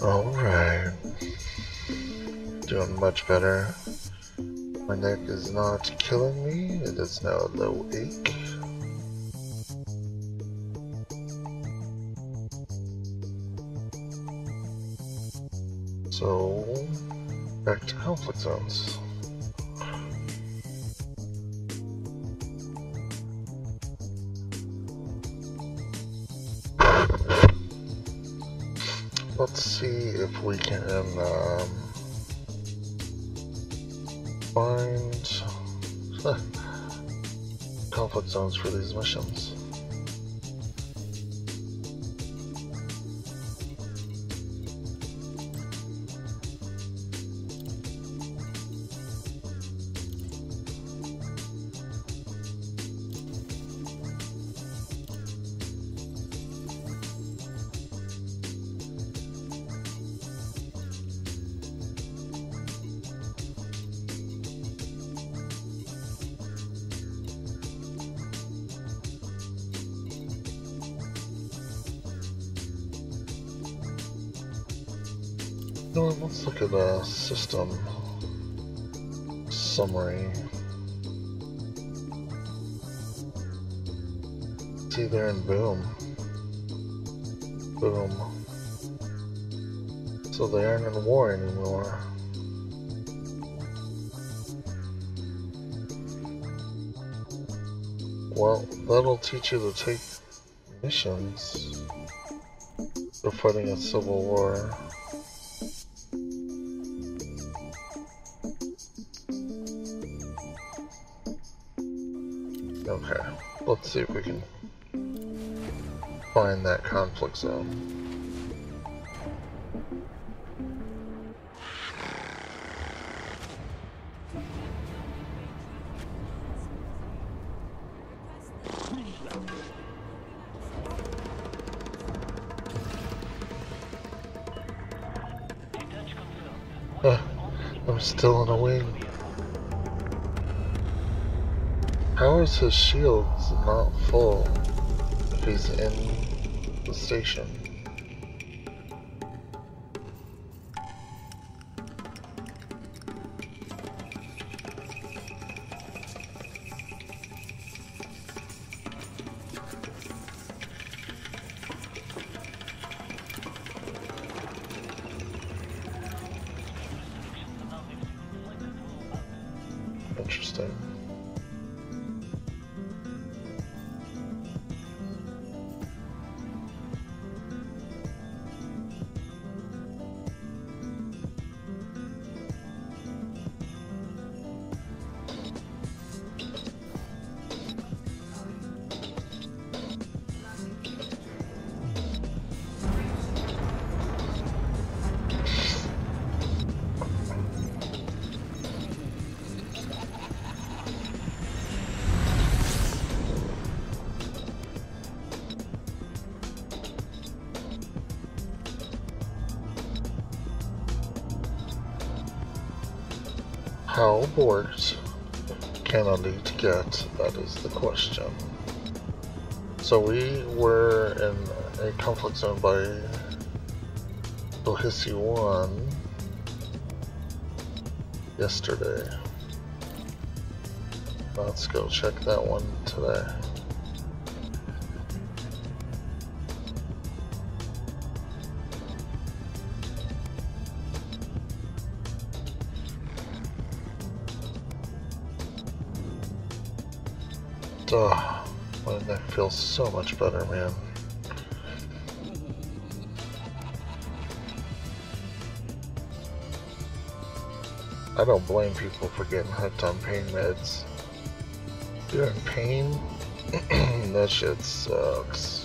Alright. Doing much better. My neck is not killing me. It is now a low ache. So, back to conflict zones. Let's see if we can find conflict zones for these missions. No, let's look at a system summary. See there in Boom. Boom. So they aren't in war anymore. Well, that'll teach you to take missions. They're fighting a civil war. Okay, let's see if we can find that conflict zone. I'm still in a wing. How is his shields not full if he's in the station? Interesting. How borked can Elite get? That is the question. So we were in a conflict zone by Bohissi 1 yesterday. Let's go check that one today. Oh, my neck feels so much better, man. I don't blame people for getting hooked on pain meds. If you're in pain, that shit sucks.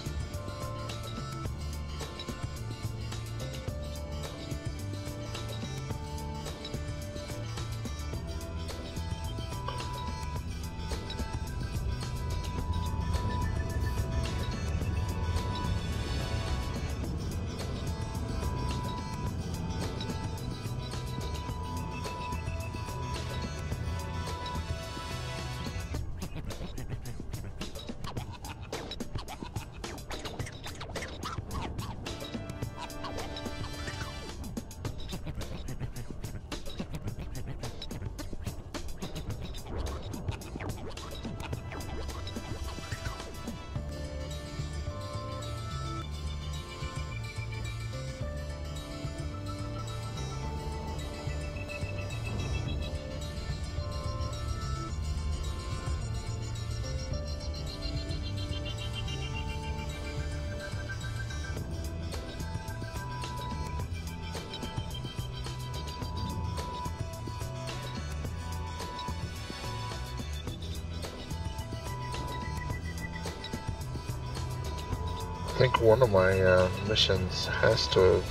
think one of my missions has to have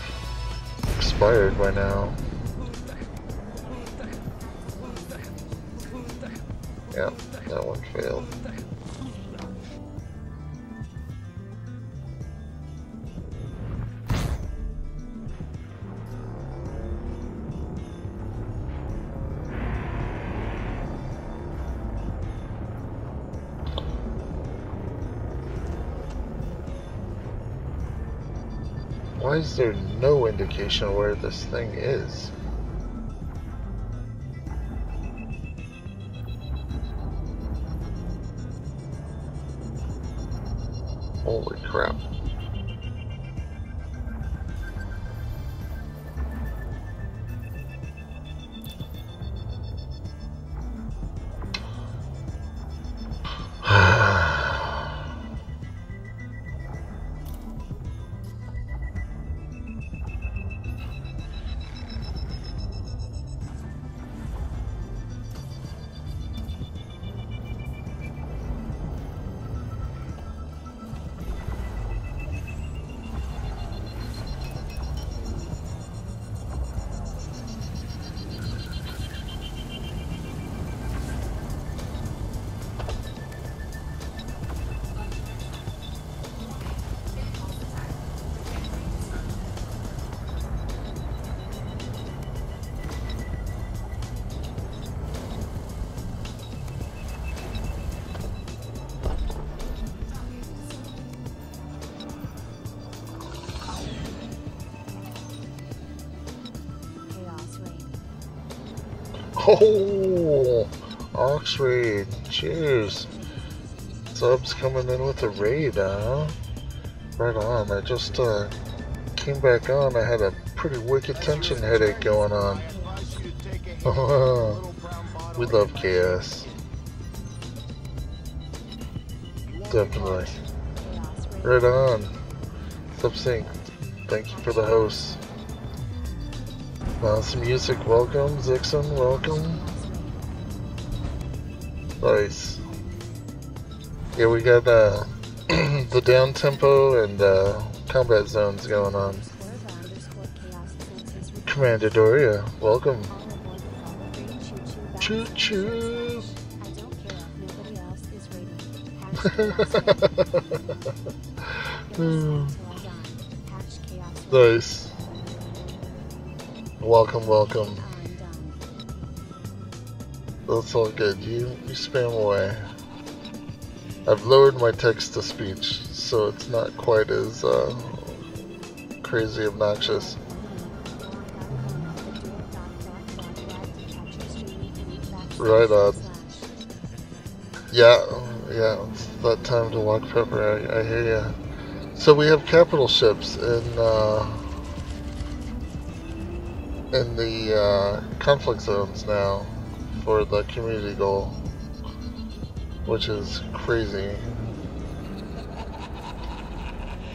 expired by now. Yeah, that one failed. Why is there no indication where this thing is? Holy crap. Oh, Ox Raid, cheers. Subs coming in with a raid, huh? Right on, I just came back on, I had a pretty wicked tension headache going on. We love chaos. Definitely. Right on. Subsync, thank you for the host. Some music, welcome. Zixon, welcome. Nice. Yeah, we got the down tempo and combat zones going on. Commander Doria, welcome. Choo choo. Nice. Welcome, welcome. That's all good. You spam away. I've lowered my text to speech, so it's not quite as crazy obnoxious. Right on. Yeah, it's that time to walk pepper. I hear ya. So we have capital ships in the conflict zones now for the community goal, which is crazy.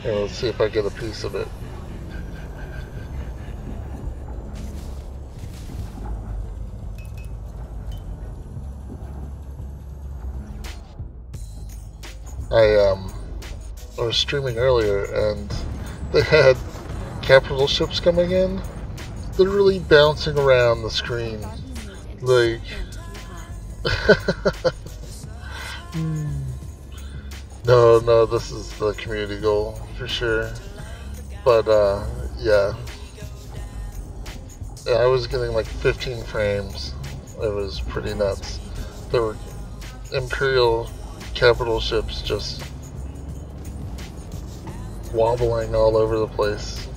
And let's see if I get a piece of it. I was streaming earlier and they had capital ships coming in, literally bouncing around the screen, like no, this is the community goal for sure. But yeah, I was getting like 15 frames. It was pretty nuts. There were Imperial capital ships just wobbling all over the place.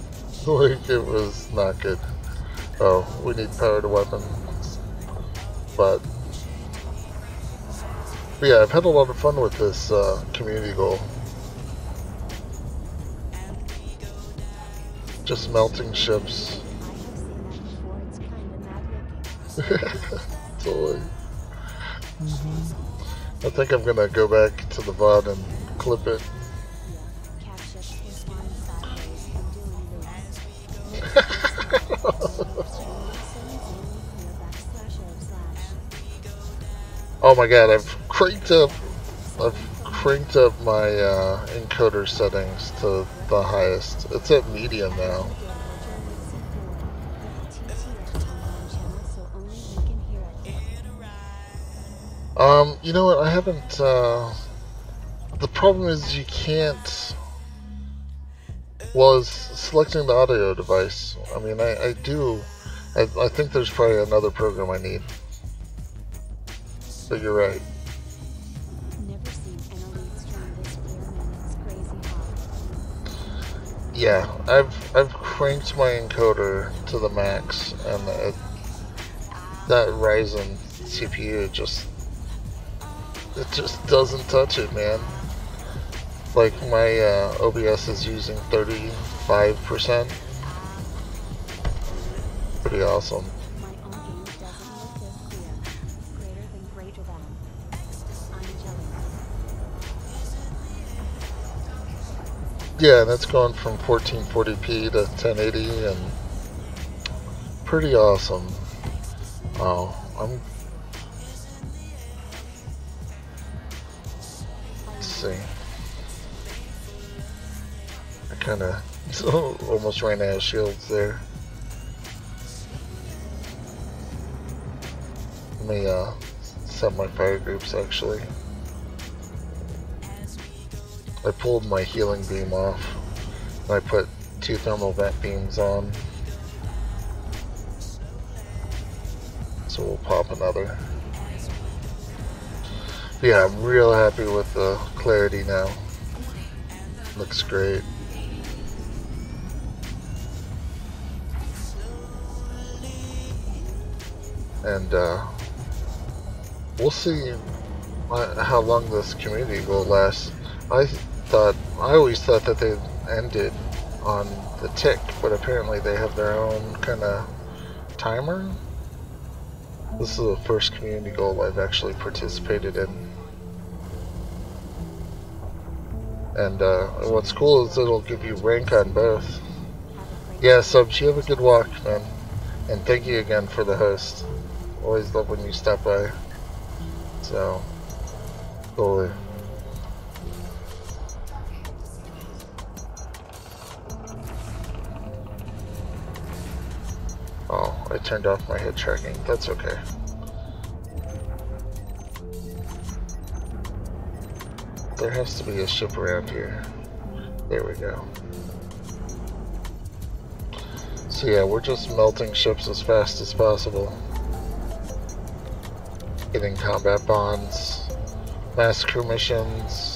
Like, it was not good. Oh, we need power to weapons. But yeah, I've had a lot of fun with this community goal. Just melting ships. Totally. I think I'm gonna go back to the VOD and clip it. Oh my god, I've cranked cranked up my encoder settings to the highest. It's at medium now. You know what? I haven't. The problem is you can't. Well, it's selecting the audio device. I mean, I do. I think there's probably another program I need. But you're right. Yeah, I've cranked my encoder to the max, and that Ryzen CPU just doesn't touch it, man. Like my OBS is using 35%. Pretty awesome. Yeah, that's going from 1440p to 1080 and pretty awesome. Oh, let's see. I kind of almost ran out of shields there. Let me set my fire groups actually. I pulled my healing beam off and I put 2 thermal vent beams on. So we'll pop another. But yeah, I'm real happy with the clarity now. Looks great. And we'll see how long this community will last. I always thought that they ended on the tick, but apparently they have their own kind of timer. This is the first community goal I've actually participated in. And what's cool is it'll give you rank on both. Yeah, Subs, you have a good walk, man. And thank you again for the host. Always love when you stop by. So, totally. Oh, I turned off my head tracking. That's okay. There has to be a ship around here. There we go. So yeah, we're just melting ships as fast as possible. Getting combat bonds, massacre missions.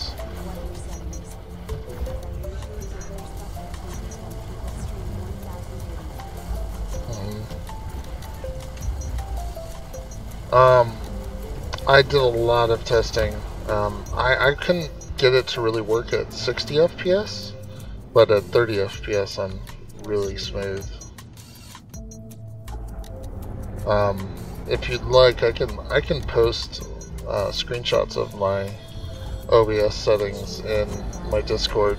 I did a lot of testing. I couldn't get it to really work at 60 FPS, but at 30 FPS I'm really smooth. If you'd like, I can post screenshots of my OBS settings in my Discord.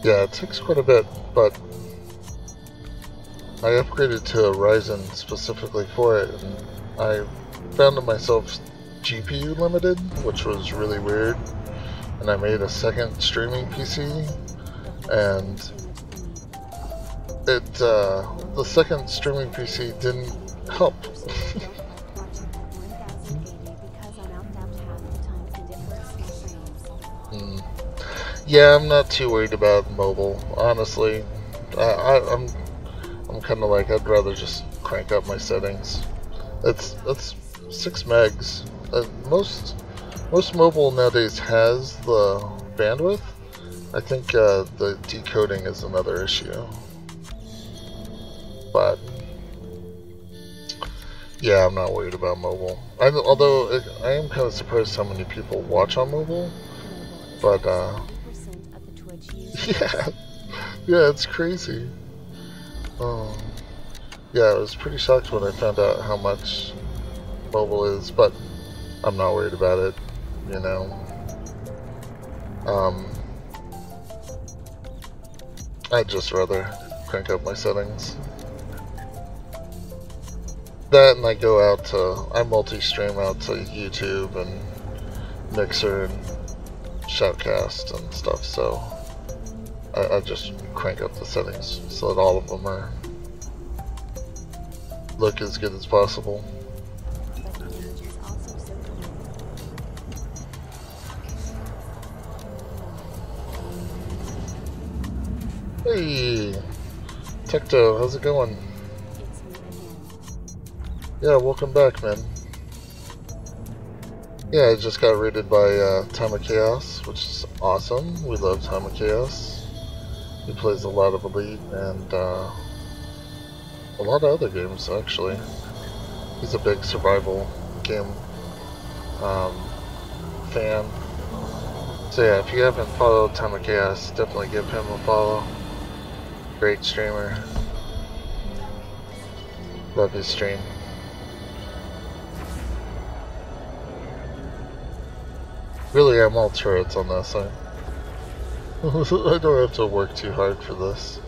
Yeah, it takes quite a bit, but I upgraded to a Ryzen specifically for it, and I found myself GPU limited, which was really weird. And I made a second streaming PC, and the second streaming PC didn't help. Yeah, I'm not too worried about mobile, honestly. I'm kind of like, I'd rather just crank up my settings. That's 6 megs. Most mobile nowadays has the bandwidth. I think the decoding is another issue. But yeah, I'm not worried about mobile. Although I am kind of surprised how many people watch on mobile. But yeah, it's crazy. Yeah, I was pretty shocked when I found out how much mobile is, but I'm not worried about it, you know. I'd just rather crank up my settings. That, and I multi-stream out to YouTube and Mixer and Shoutcast and stuff, so I just crank up the settings so that all of them look as good as possible. Hey, Tecto, how's it going? Yeah, welcome back, man. Yeah, I just got raided by Time of Chaos, which is awesome. We love Time of Chaos. He plays a lot of Elite and a lot of other games, actually. He's a big survival game fan. So yeah, if you haven't followed Time of Chaos, definitely give him a follow. Great streamer. Love his stream. Really, I'm all turrets on this. I don't have to work too hard for this.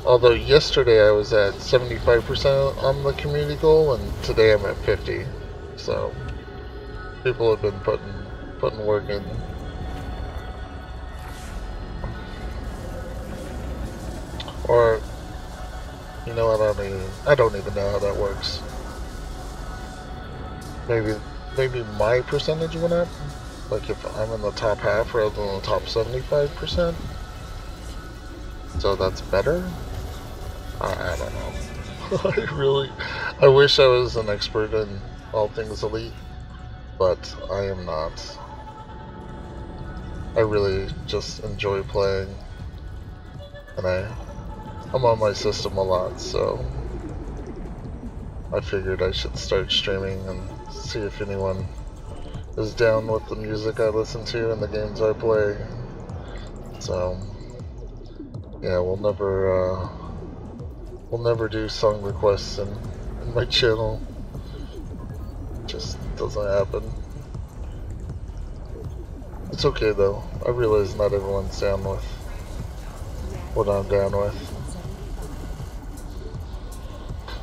Although yesterday I was at 75% on the community goal, and today I'm at 50. So people have been putting work in. Or, you know, I don't even know how that works. Maybe my percentage went up? Like if I'm in the top half rather than the top 75%? So that's better? I don't know. I wish I was an expert in all things Elite, but I am not. I really just enjoy playing, and I'm on my system a lot, so I figured I should start streaming and see if anyone is down with the music I listen to and the games I play. So yeah, we'll never do song requests in my channel. It just doesn't happen. It's okay though. I realize not everyone's down with what I'm down with.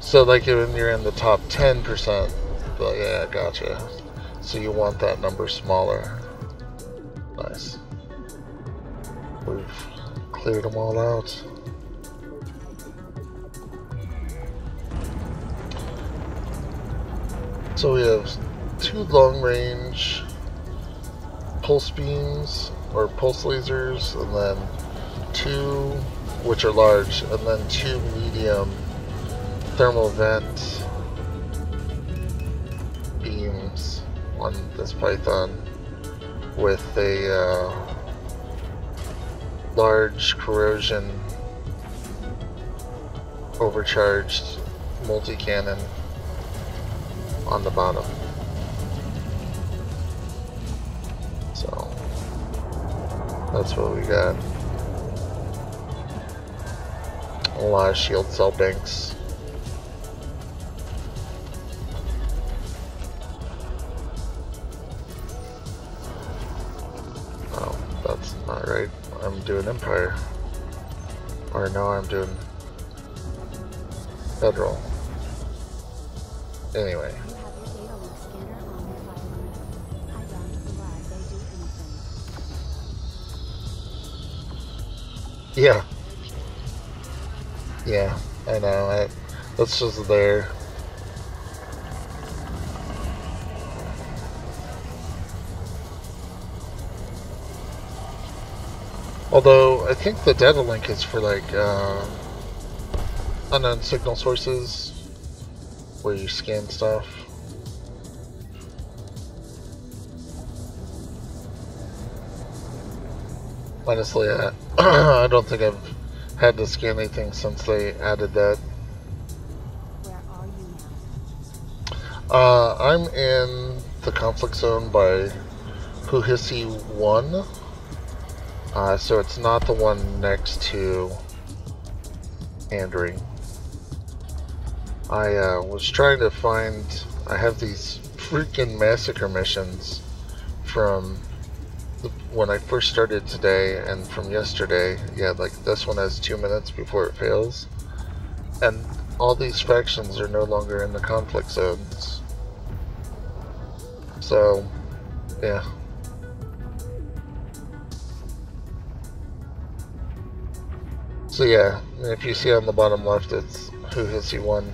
So like when you're in the top 10%, but yeah, gotcha. So you want that number smaller. Nice. We've cleared them all out. So we have 2 long-range pulse beams, or pulse lasers, and then 2, which are large, and then 2 medium thermal vent beams on this Python with a large corrosion overcharged multi-cannon on the bottom. So that's what we got. A lot of shield cell banks. Oh, that's not right. I'm doing Empire. Or no, I'm doing Federal. Anyway. Yeah. Yeah, I know. That's just there. Although, I think the data link is for like unknown signal sources where you scan stuff. Honestly, I don't think I've had to scan anything since they added that. Where are you now? I'm in the conflict zone by Huhisi 1. So it's not the one next to Andring. I was trying to find... I have these freaking massacre missions from when I first started today and from yesterday, yeah, like this one has 2 minutes before it fails. And all these factions are no longer in the conflict zones. So, yeah. So yeah, if you see on the bottom left, it's Who Hissy won.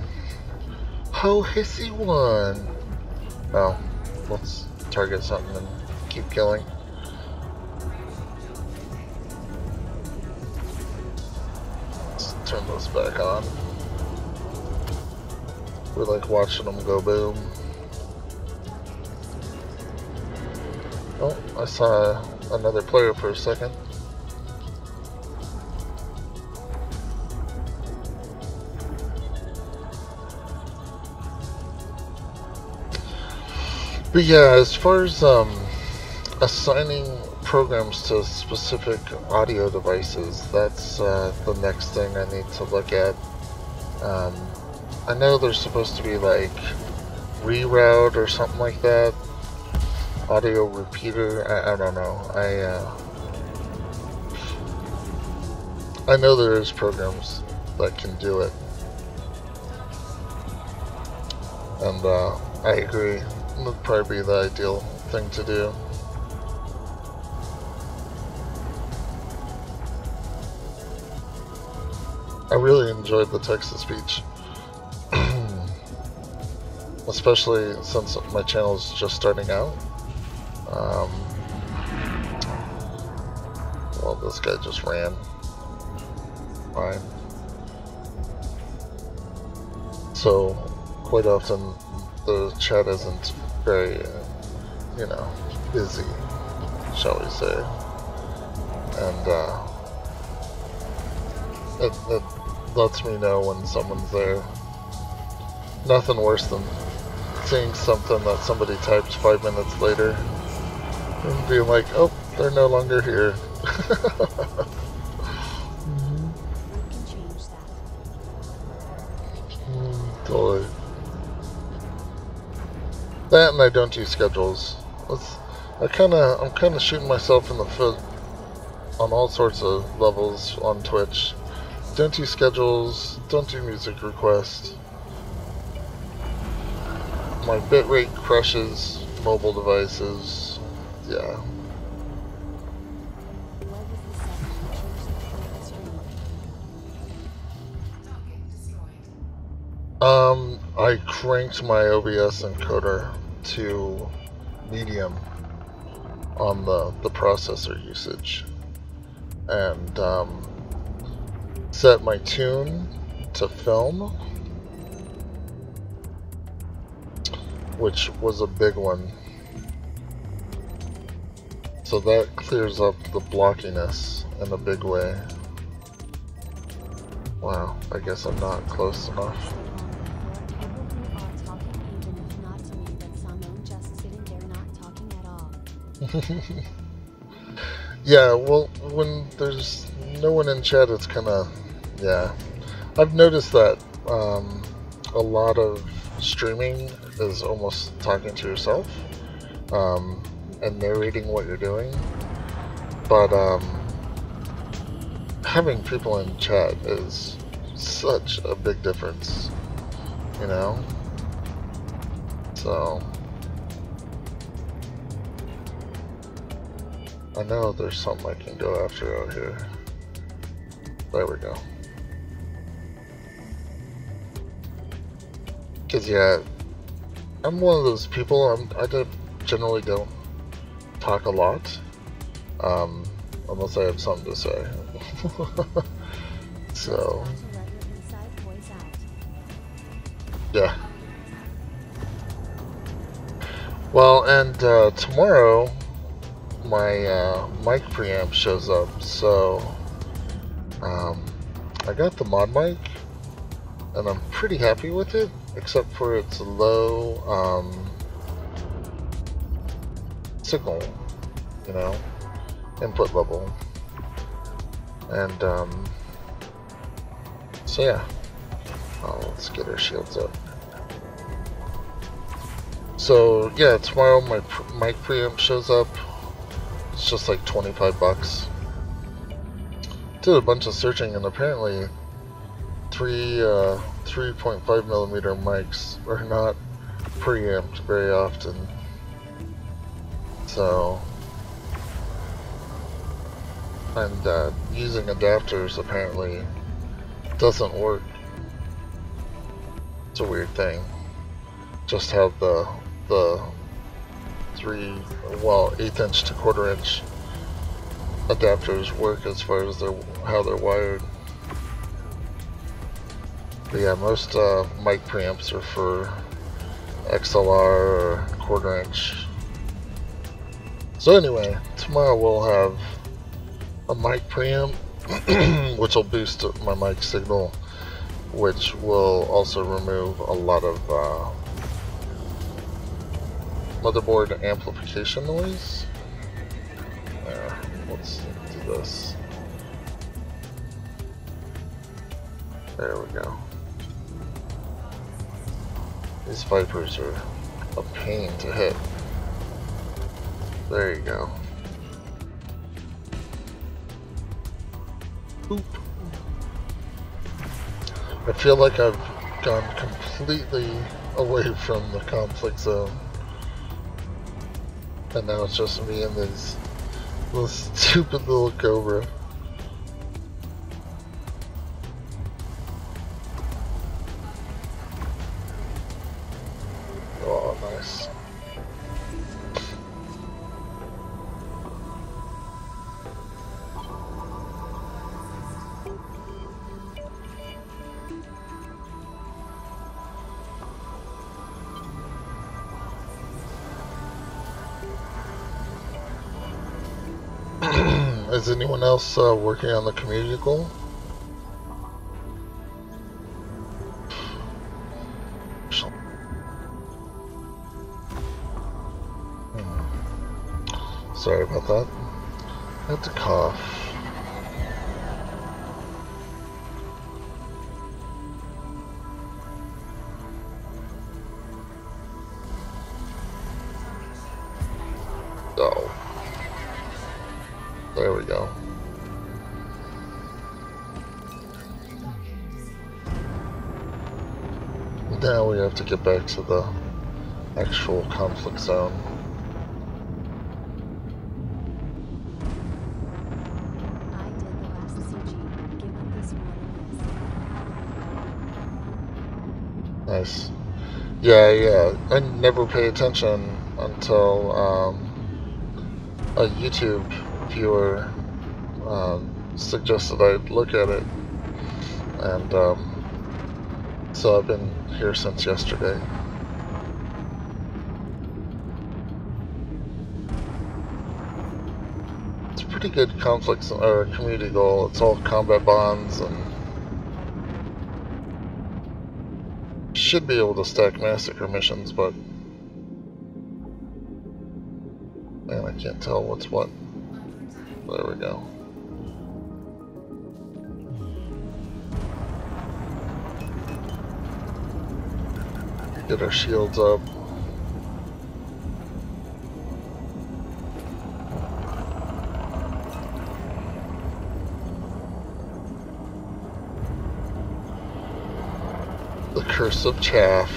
Ho Hissy won! Oh, let's target something and keep killing. Let's turn this back on. We're like watching them go boom. Oh, I saw another player for a second. But yeah, as far as assigning programs to specific audio devices, that's the next thing I need to look at. I know there's supposed to be like reroute or something like that. Audio repeater, I don't know. I know there is programs that can do it. And I agree. It would probably be the ideal thing to do. I really enjoyed the text-to-speech. Especially since my channel is just starting out. Well, this guy just ran. Fine. So, quite often the chat isn't very, you know, busy, shall we say. And it lets me know when someone's there. Nothing worse than seeing something that somebody types 5 minutes later and being like, oh, they're no longer here. Totally. That and I don't do schedules. I'm kind of shooting myself in the foot on all sorts of levels on Twitch. Don't do schedules. Don't do music requests. My bitrate crushes mobile devices. Yeah. I cranked my OBS encoder to medium on the processor usage, and set my tune to film, which was a big one. So that clears up the blockiness in a big way. Wow, I guess I'm not close enough. Yeah, well, when there's no one in chat, it's kind of, yeah. I've noticed that a lot of streaming is almost talking to yourself and narrating what you're doing. But having people in chat is such a big difference, you know? So I know there's something I can go after out here. There we go. Cause yeah, I'm one of those people. I generally don't talk a lot, unless I have something to say. So yeah. Well, and tomorrow my mic preamp shows up, so I got the mod mic and I'm pretty happy with it, except for its low signal, you know, input level. And so yeah, let's get our shields up. So yeah, tomorrow my mic preamp shows up. It's just like 25 bucks. Did a bunch of searching, and apparently 3.5 millimeter mics are not preamped very often. So, and using adapters apparently doesn't work. It's a weird thing. Just have the 1/8 inch to 1/4 inch adapters work as far as how they're wired. But yeah, most mic preamps are for XLR or 1/4 inch. So anyway, tomorrow we'll have a mic preamp, which will boost my mic signal, which will also remove a lot of motherboard amplification noise. There, let's do this. There we go. These Vipers are a pain to hit. There you go. Oop. I feel like I've gone completely away from the conflict zone. And now it's just me and this stupid little Cobra. Oh, nice. Is anyone else working on the community goal? Sorry about that. I had to cough. Oh. There we go. Now we have to get back to the actual conflict zone. Nice. Yeah, I never pay attention until a YouTube viewer suggested I look at it, and so I've been here since yesterday. It's a pretty good conflict or community goal. It's all combat bonds and should be able to stack massacre missions, but man, I can't tell what's what. There we go. Get our shields up. The Curse of Chaff.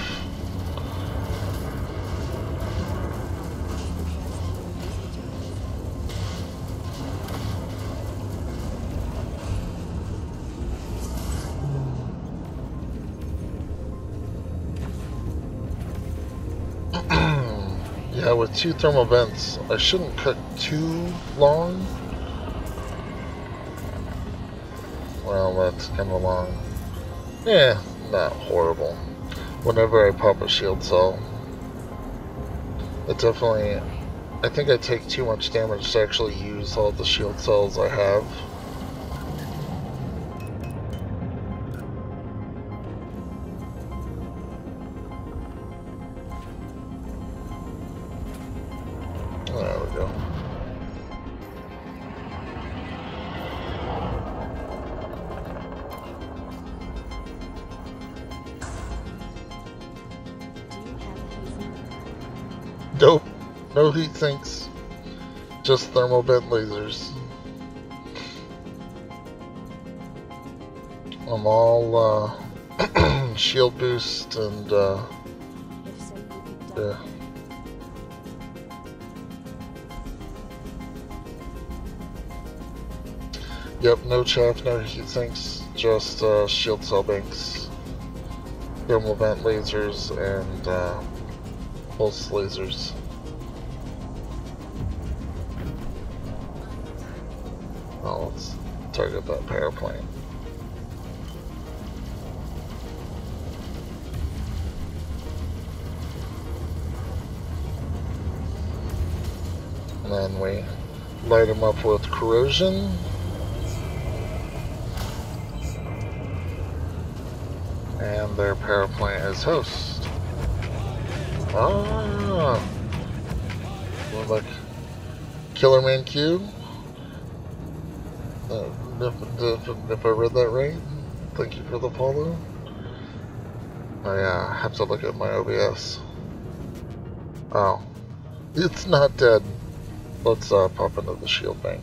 Yeah, with 2 thermal vents, I shouldn't cook too long. Well, that's kind of long. Yeah, not horrible. Whenever I pop a shield cell, it definitely... I think I take too much damage to actually use all the shield cells I have. There we go. Nope, no heat sinks. Just thermal bent lasers. I'm all shield boost and yeah. Yep, no chaff, no heat sinks, just shield cell banks, thermal vent lasers, and pulse lasers. Well, let's target that power plant. And then we light them up with corrosion. And their power plant is host. Ah! More like Killer Man Q. If I read that right, thank you for the follow. I have to look at my OBS. Oh, it's not dead. Let's pop into the shield bank.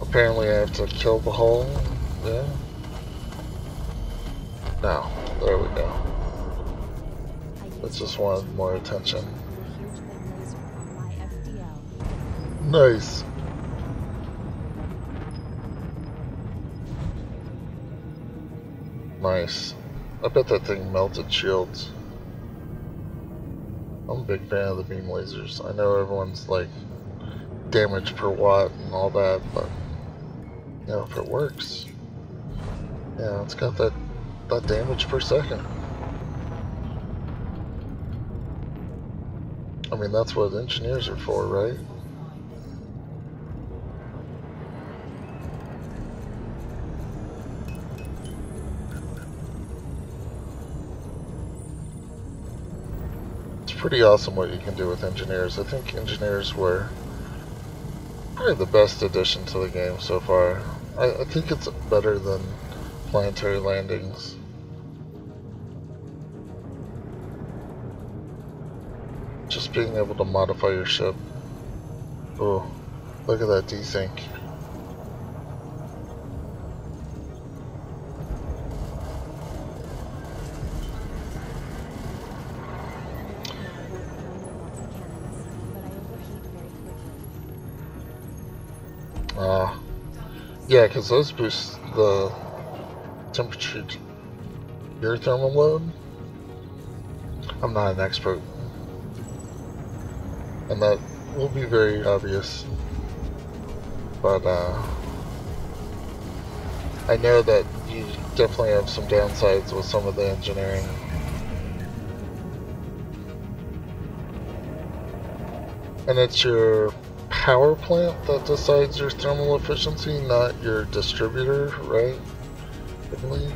Apparently I have to kill the hull. Yeah. No, there we go. I just wanted more attention. Nice. Nice. I bet that thing melted shields. I'm a big fan of the beam lasers. I know everyone's like damage per watt and all that, but you know, if it works, yeah, it's got that damage per second. I mean, that's what engineers are for, right? It's pretty awesome what you can do with engineers. I think engineers were probably the best addition to the game so far. I think it's better than planetary landings. Just being able to modify your ship. Oh, look at that desync. Yeah, because those boost the temperature, your thermal load. I'm not an expert, and that will be very obvious, but I know that you definitely have some downsides with some of the engineering. And it's your power plant that decides your thermal efficiency, not your distributor, right? I believe.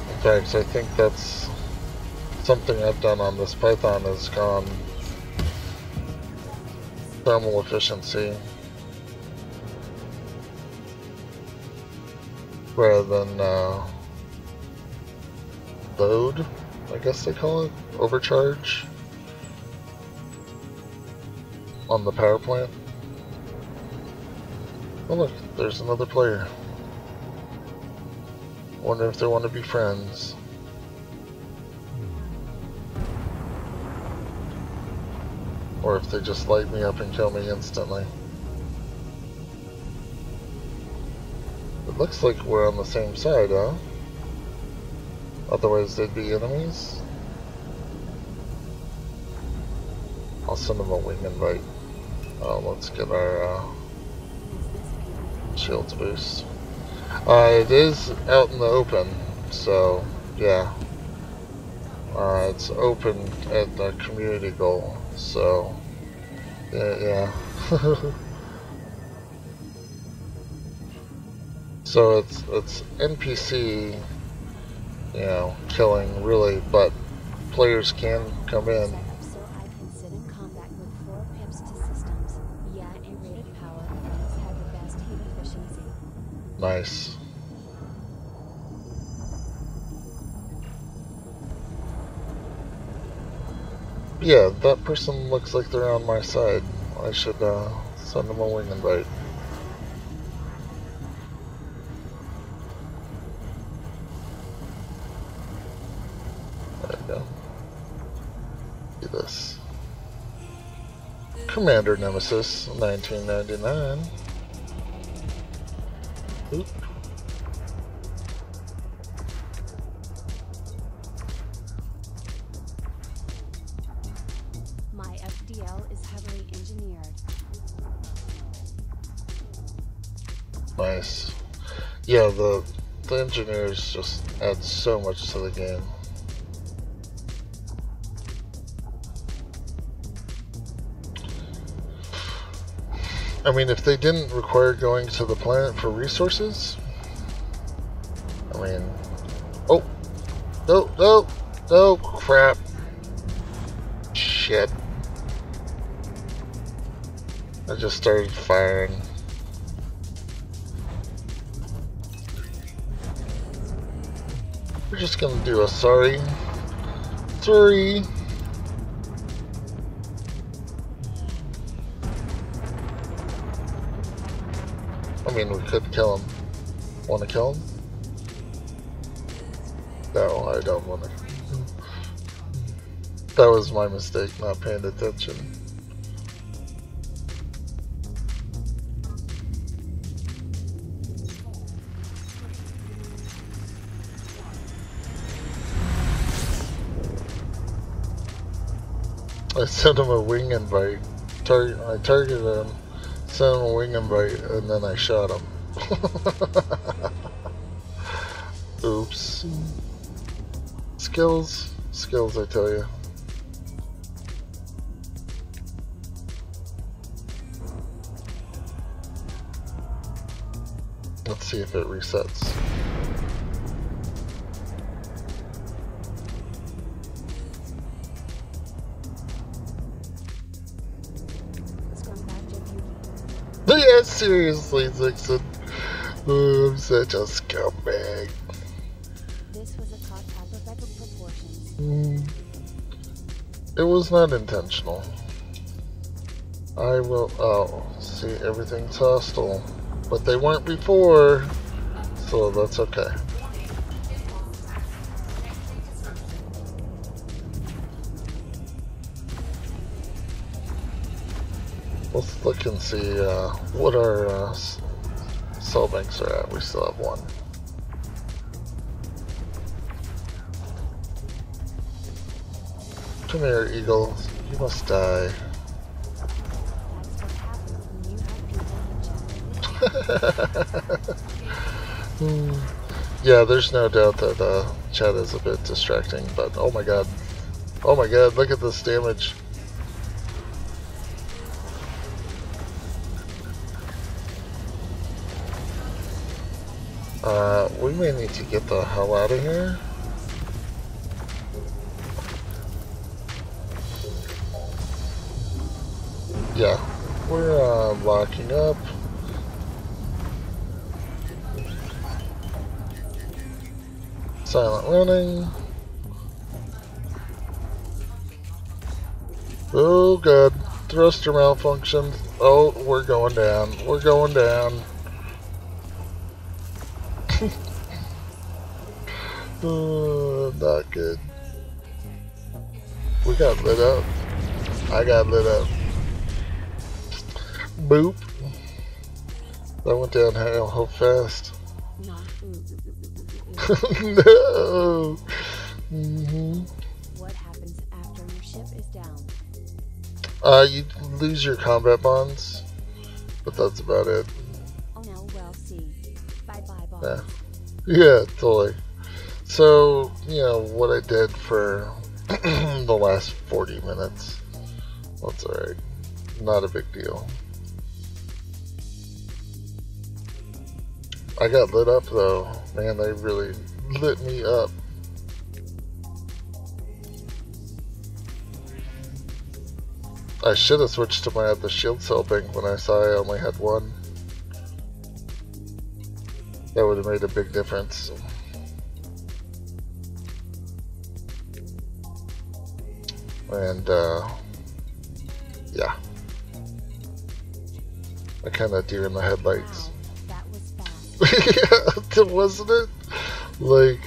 In fact, I think that's something I've done on this Python, has gone thermal efficiency rather than load, I guess they call it, overcharge on the power plant. Oh look, there's another player. Wonder if they want to be friends. Or if they just light me up and kill me instantly. It looks like we're on the same side, huh? Otherwise they'd be enemies. I'll send them a wing invite. Let's get our shields boost. It is out in the open, so yeah. It's open at the community goal, so yeah. So it's NPC you know, killing really, but players can come in. So I can sit in combat with 4 pips to systems. Yeah, A-rated power plants have the best heat efficiency. Nice. Yeah, that person looks like they're on my side. I should send them a wing invite. There we go. Do this. Commander Nemesis, 1999. Oop. My FDL is heavily engineered. Nice. Yeah, the engineers just add so much to the game. I mean, if they didn't require going to the planet for resources, I mean, oh, no, crap, shit. I just started firing. We're just gonna do a sorry. I mean, we could kill him. Want to kill him? No, I don't want to. That was my mistake, not paying attention. I sent him a wing invite. I targeted him, sent him a wing invite, and then I shot him. Oops. Skills, I tell you. Let's see if it resets. Yeah, seriously, Zixon. Oh, I'm such a scumbag. This was a caught type of epic proportions. It was not intentional. I will. Oh, see, everything's hostile. But they weren't before, so that's okay. Let's look and see what our cell banks are at. We still have one. Come here, Eagle. You must die. Yeah, there's no doubt that chat is a bit distracting, but oh my god, look at this damage. We may need to get the hell out of here. Yeah, we're locking up. Silent running. Oh god, thruster malfunction. Oh, we're going down. We're going down. Not good. We got lit up. I got lit up. Boop. That went down how fast. No. What happens after your ship is down? You lose your combat bonds, but that's about it. Oh no, well, see. Bye-bye, boss. Yeah. Yeah, totally. So, you know, what I did for the last 40 minutes, that's alright. Not a big deal. I got lit up though. Man, they really lit me up. I should have switched to my other shield cell bank when I saw I only had one. That would have made a big difference. And yeah, I kind of deer in the headlights. Wow, that was fast. Yeah, wasn't it? Like,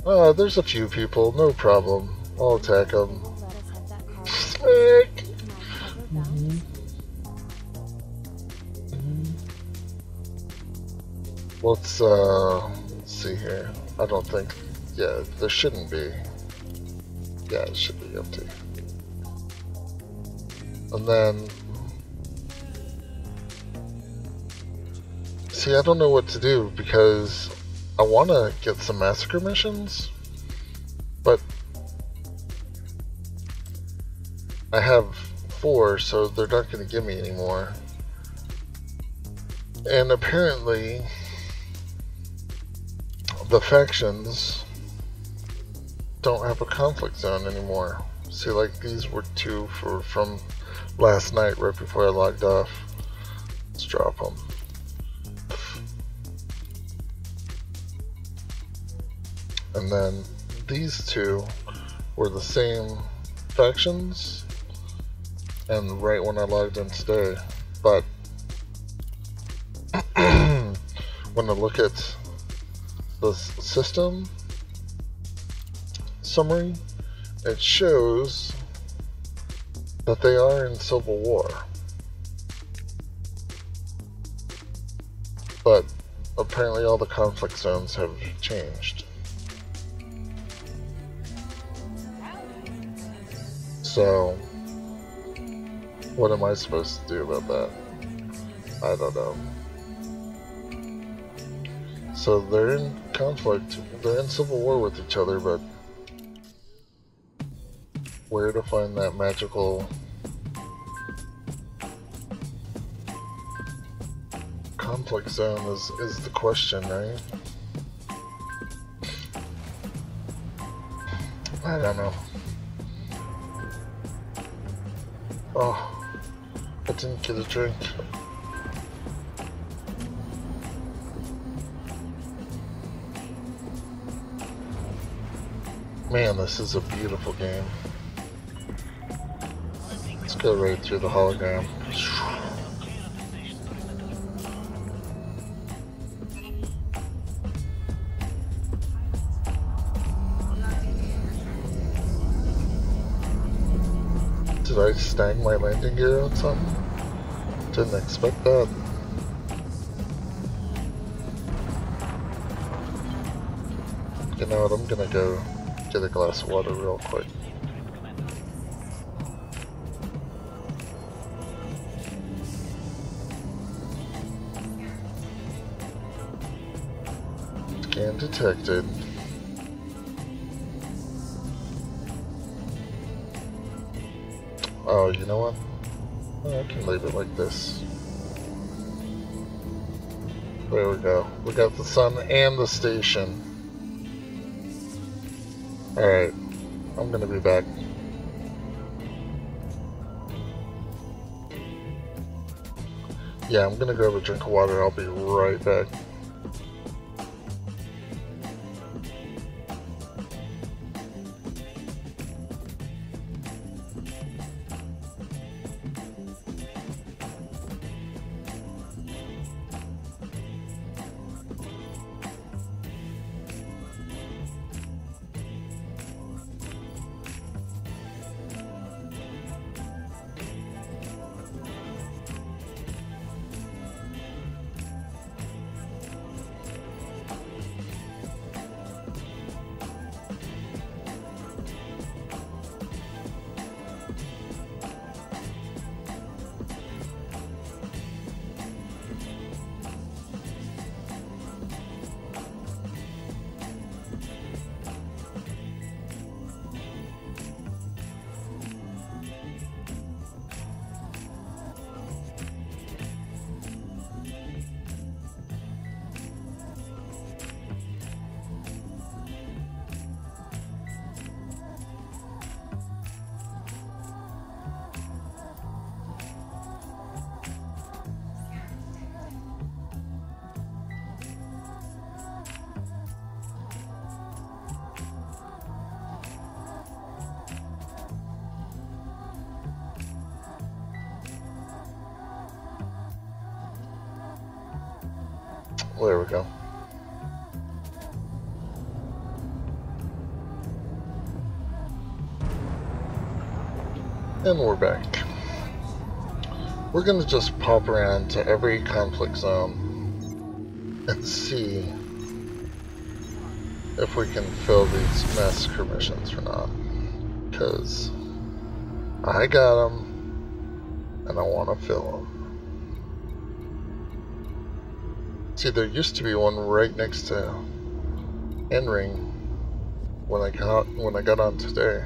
oh, there's a few people, no problem. I'll attack them. Let us have that car. Smack. My cover bounce. Let's see here. I don't think, yeah, there shouldn't be. Yeah, it should be empty. And then, see, I don't know what to do because I want to get some massacre missions, but I have 4, so they're not going to give me any more. And apparently, the factions don't have a conflict zone anymore. See, like these were 2 from last night right before I logged off. Let's drop them. And then these 2 were the same factions, and right when I logged in today. But when I look at the system summary, it shows that they are in civil war. But apparently all the conflict zones have changed. So, what am I supposed to do about that? I don't know. So they're in conflict, they're in civil war with each other, but where to find that magical conflict zone is the question, right? I don't know. Oh, I didn't get a drink. Man, this is a beautiful game. Let's go right through the hologram. Did I snag my landing gear on something? Didn't expect that. You know what, I'm gonna go get a glass of water real quick. Scan detected. Oh, you know what? Oh, I can leave it like this. There we go. We got the sun and the station. Alright, I'm gonna be back. Yeah, I'm gonna grab a drink of water. I'll be right back. There we go. And we're back. We're gonna just pop around to every conflict zone and see if we can fill these massacre missions or not. Because I got them and I want to fill them. See, there used to be one right next to N-Ring when I got on today.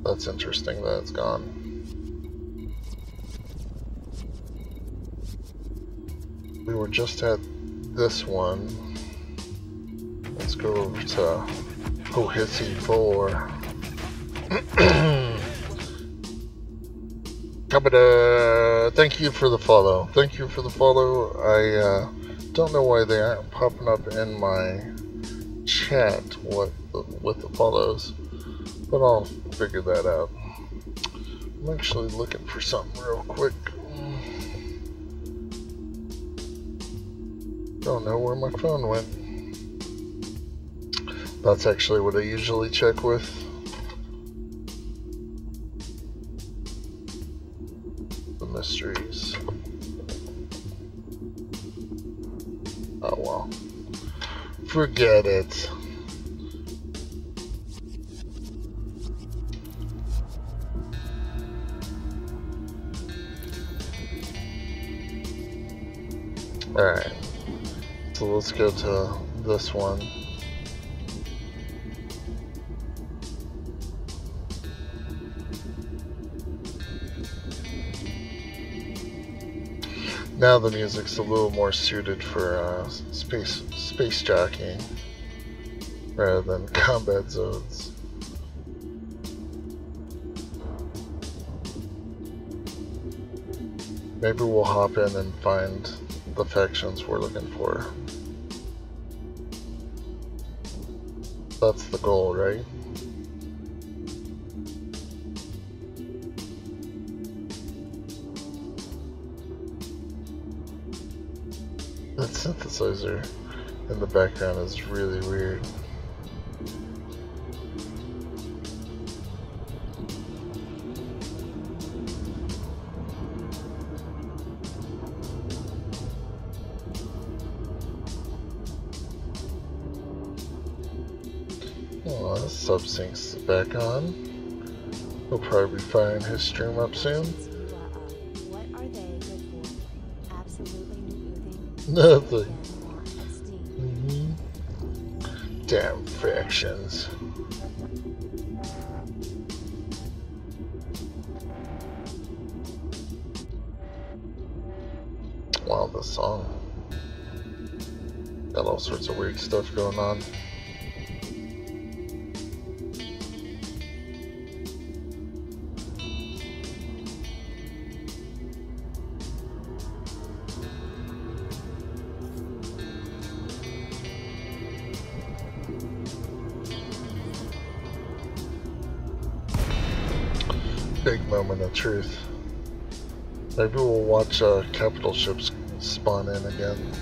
That's interesting that it's gone. We were just at this one. Let's go over to Hohisi 4. Kabada, thank you for the follow. Thank you for the follow. I don't know why they aren't popping up in my chat with the follows, but I'll figure that out. I'm actually looking for something real quick. Don't know where my phone went. That's actually what I usually check with. The mysteries. Oh well. Forget it. Alright. So let's go to this one. Now the music's a little more suited for space jockeying rather than combat zones. Maybe we'll hop in and find the factions we're looking for. That's the goal, right? That synthesizer in the background is really weird. Oh, this subsync's back on. We'll probably be firing his stream up soon. What are they good for? Absolutely Nothing. Damn factions. Wow, this song got all sorts of weird stuff going on. Big moment of truth. Maybe we'll watch capital ships spawn in again.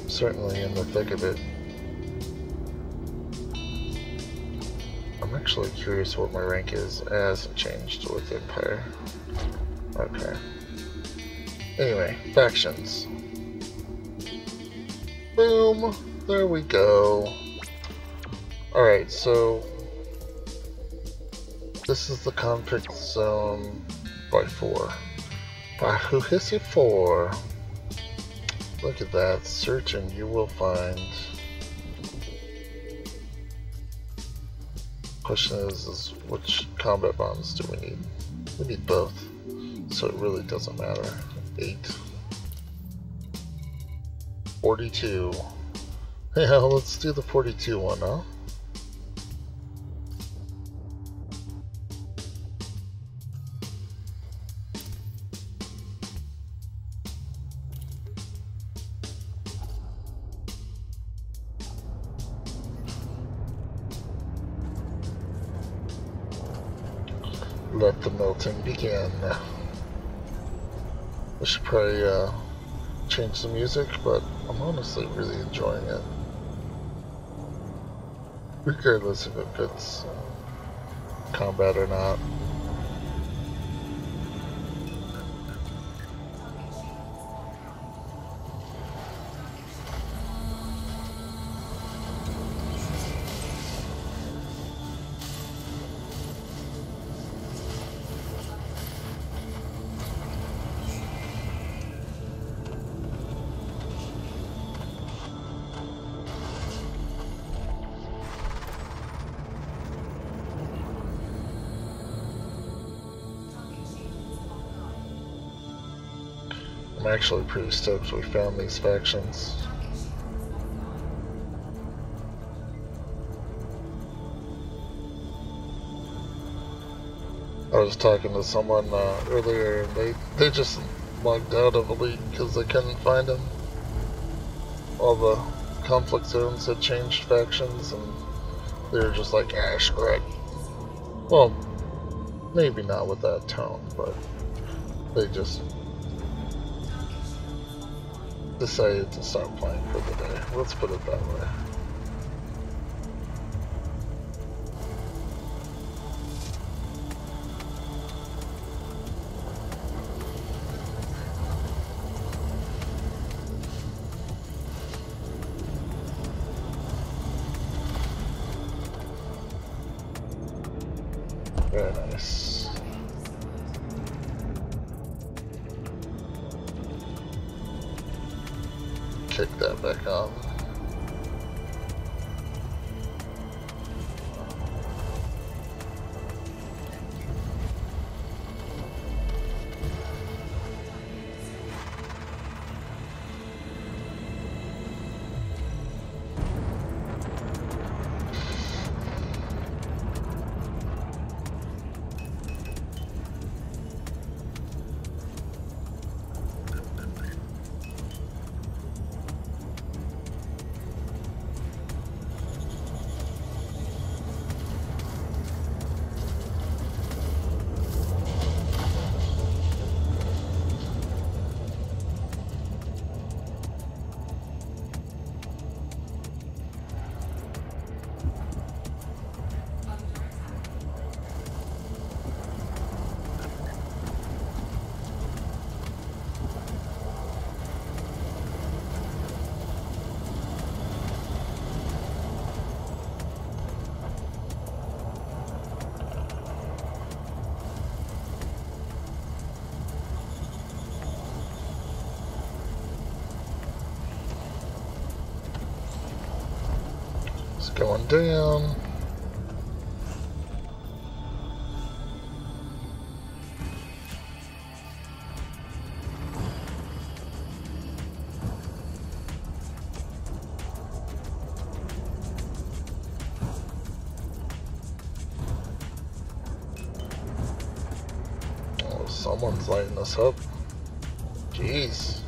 Certainly in the thick of it. I'm actually curious what my rank is. It hasn't changed with Empire. Okay. Anyway, factions. Boom! There we go. Alright, so this is the conflict zone by 4. By Hohisi 4. Look at that. Search and you will find. Question is which combat bombs do we need? We need both. So it really doesn't matter. 8. 42. Yeah, let's do the 42 one, huh? Let the melting begin. I should probably change the music, but I'm honestly really enjoying it. Regardless if it's combat or not. I'm actually pretty stoked we found these factions. I was talking to someone earlier, and they just logged out of Elite because they couldn't find them. All the conflict zones had changed factions, and they were just like, ah, screw it. Well, maybe not with that tone, but they just decided to stop playing for the day. Let's put it that way. Very nice. Kick that back on. It's going down. Oh, someone's lighting us up. Jeez.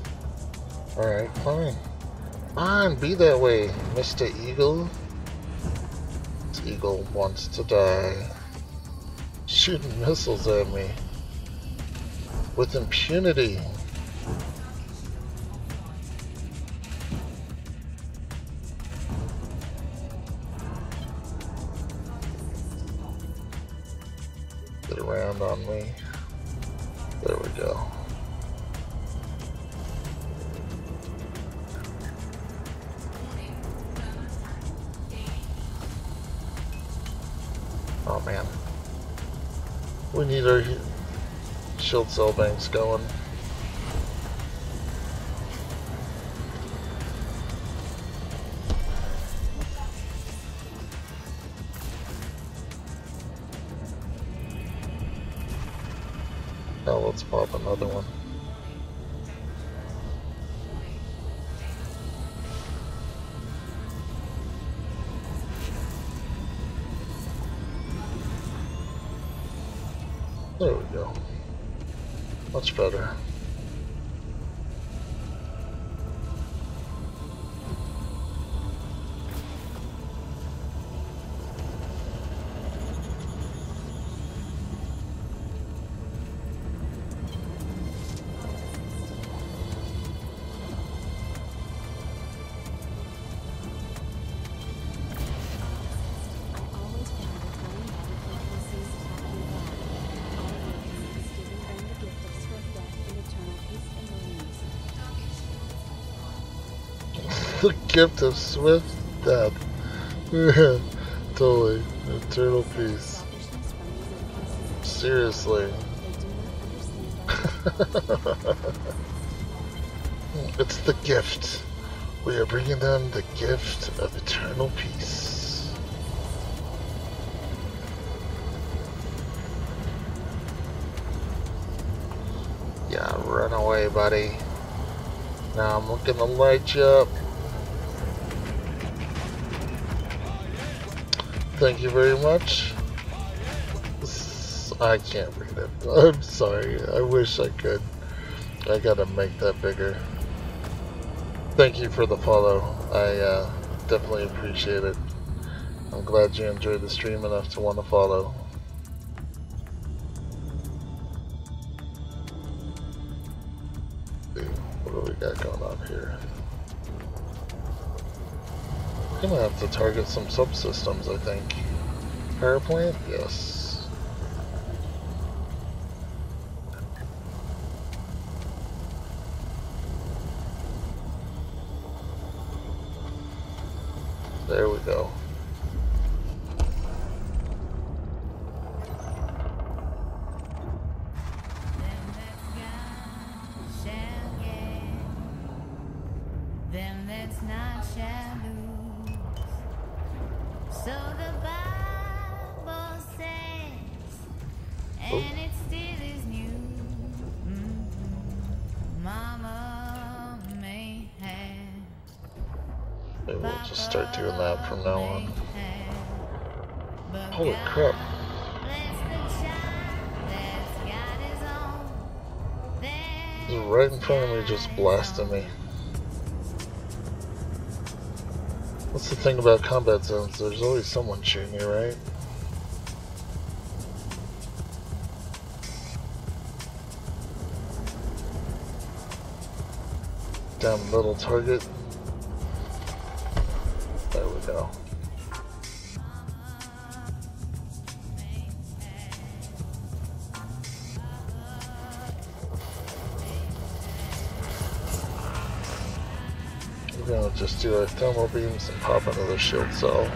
Alright, fine. Fine, be that way, Mr. Eagle. This eagle wants to die. Shooting missiles at me. With impunity. Get around on me. There we go. Oh man. We need our shield cell banks going. Now let's pop another one. There we go. Much better. The gift of swift death. Totally. Eternal peace. Seriously. It's the gift. We are bringing them the gift of eternal peace. Yeah, run away, buddy. Now I'm gonna light you up. Thank you very much. I can't read it. I'm sorry. I wish I could. I gotta make that bigger. Thank you for the follow. I definitely appreciate it. I'm glad you enjoyed the stream enough to want to follow. What do we got going on here? I'm gonna have to target some subsystems, I think. Power plant? Yes. There we go. Them that's not shall lose. So the Bible says, and it still is new. Mama may have. Maybe we'll just start doing that from now on. Holy crap. He's right in front of me, just blasting me. What's the thing about combat zones? There's always someone shooting you, right? Damn little target. There we go. We're gonna just do our thermal beams and pop another shield cell.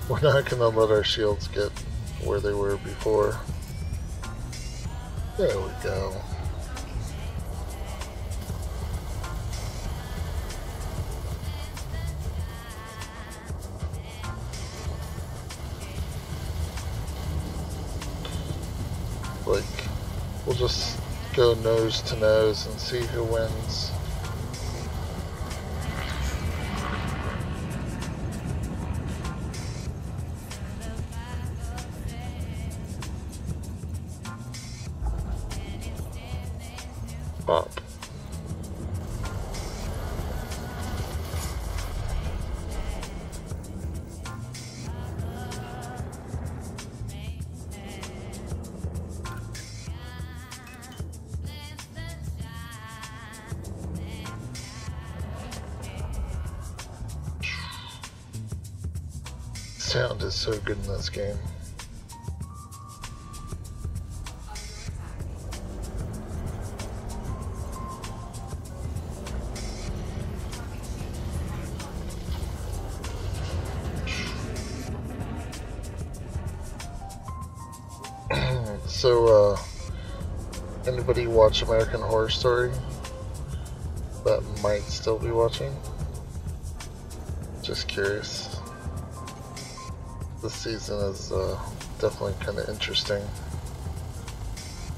We're not gonna let our shields get where they were before. There we go. Like, we'll just go nose to nose and see who wins. Pop. Sound is so good in this game. So, anybody watch American Horror Story that might still be watching? Just curious. This season is definitely kind of interesting.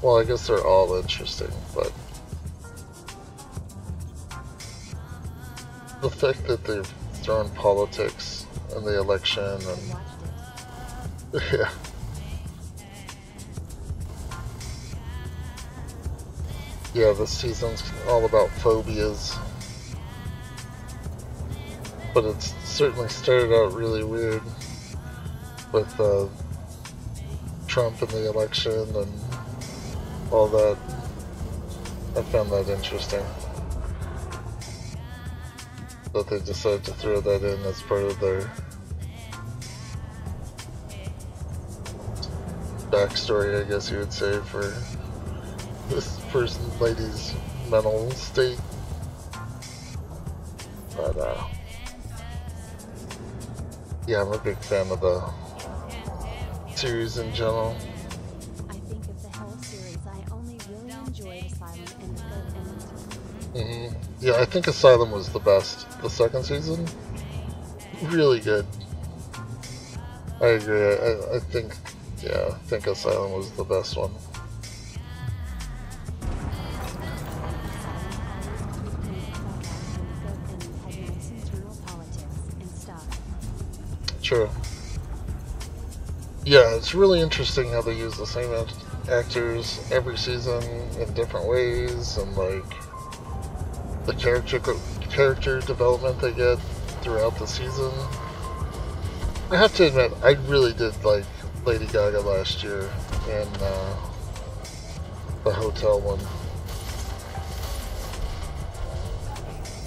Well, I guess they're all interesting, but the fact that they've thrown politics in the election and yeah. Yeah, this season's all about phobias. But it's certainly started out really weird with Trump and the election and all that. I found that interesting. That they decided to throw that in as part of their backstory, I guess you would say, for this First Lady's mental state. But, yeah, I'm a big fan of the series in general. I think of the whole series, I only really enjoyed Asylum and the good end. Yeah, I think Asylum was the best. The second season, really good. I agree. I think, yeah, I think Asylum was the best one. True. Yeah, it's really interesting how they use the same actors every season in different ways, and like the character development they get throughout the season. I have to admit, I really did like Lady Gaga last year in the hotel one.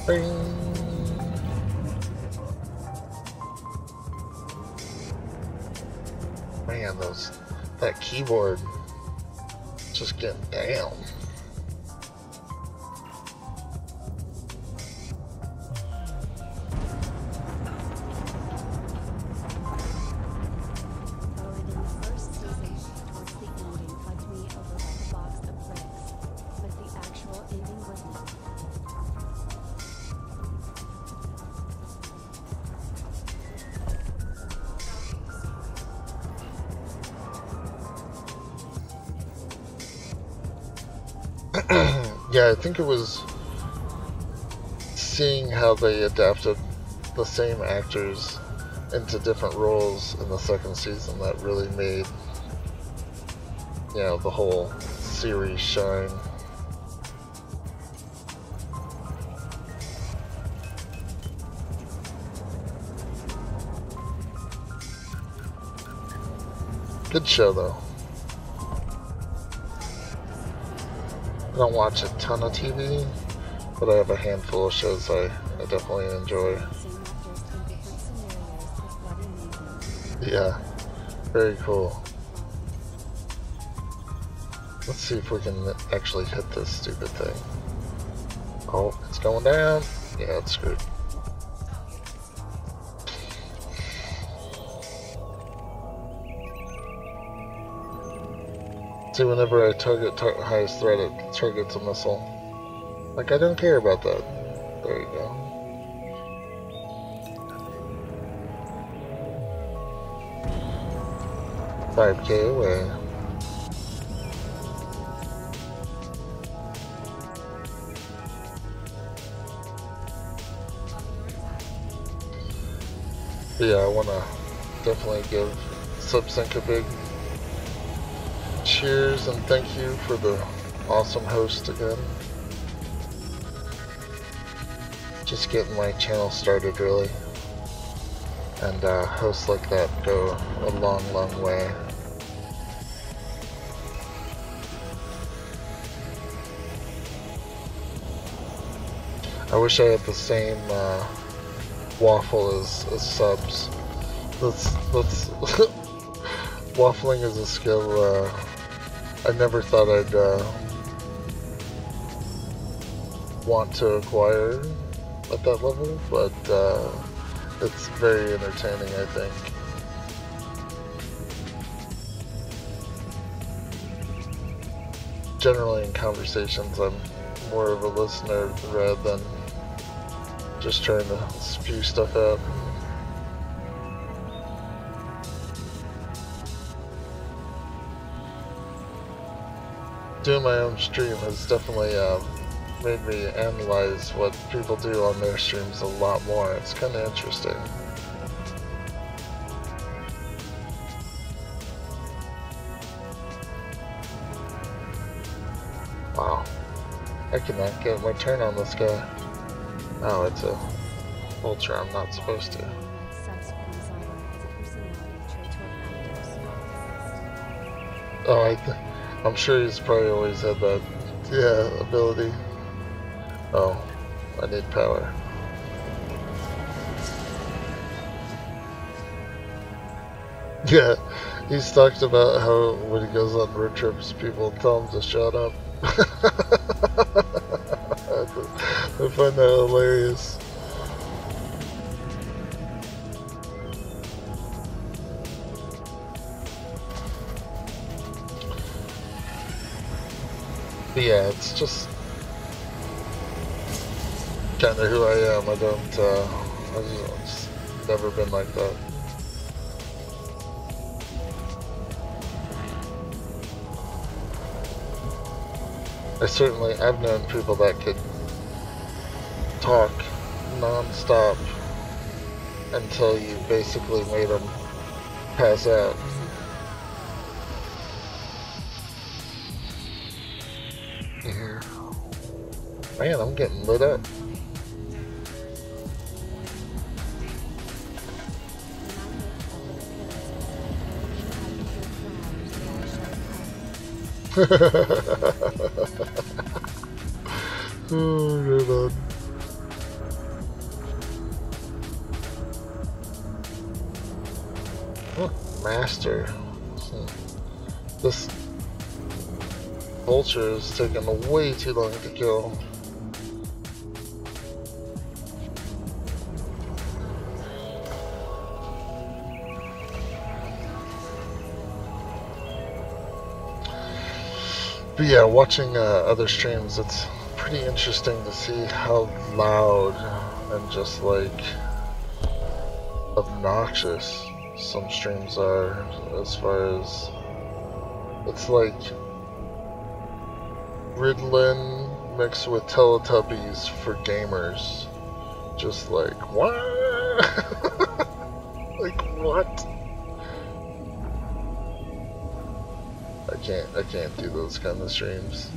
Bing. Man, that keyboard just getting down. Yeah, I think it was seeing how they adapted the same actors into different roles in the second season that really made, you know, the whole series shine. Good show though. I don't watch a ton of TV, but I have a handful of shows I definitely enjoy. Yeah, very cool. Let's see if we can actually hit this stupid thing. Oh, it's going down. Yeah, it's screwed. See, whenever I target highest threat, it targets a missile. Like, I don't care about that. There you go. $5K away. But yeah, I want to definitely give Subsync a big cheers and thank you for the awesome host again. Just getting my channel started really, and hosts like that go a long way. I wish I had the same waffle as subs. Let's waffling is a skill I never thought I'd want to acquire at that level, but it's very entertaining, I think. Generally in conversations, I'm more of a listener rather than just trying to spew stuff out. Doing my own stream has definitely made me analyze what people do on their streams a lot more. It's kind of interesting. Wow. I cannot get my turn on this guy. Oh, it's a vulture I'm not supposed to. Oh, I'm sure he's probably always had that, yeah, ability. Oh, I need power. Yeah, he's talked about how when he goes on road trips, people tell him to shut up. I find that hilarious. But yeah, it's just kind of who I am. I don't, I've just never been like that. I've known people that could talk non-stop until you basically made them pass out. Man, I'm getting lit up. Oh, right on. Oh, master. This vulture is taking way too long to kill. But yeah, watching other streams, it's pretty interesting to see how loud and just like obnoxious some streams are, as far as it's like Ritalin mixed with Teletubbies for gamers. Just like, what? Like, what? I can't do those kind of streams.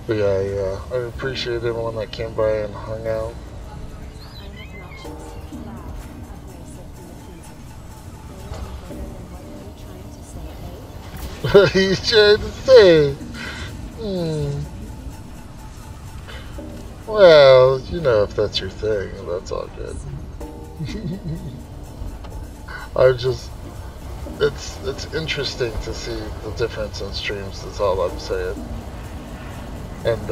But yeah, I appreciate everyone that came by and hung out. What are you trying to say? Well, you know, if that's your thing, that's all good. It's interesting to see the difference in streams, that's all I'm saying. And,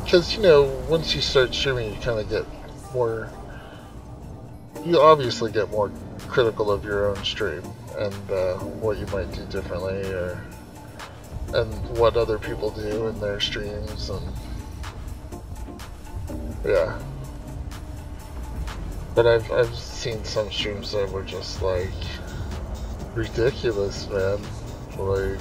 because, you know, once you start streaming, you kind of get more, you obviously get more critical of your own stream, and what you might do differently, and what other people do in their streams, and yeah. But I've seen some streams that were just like ridiculous, man. Like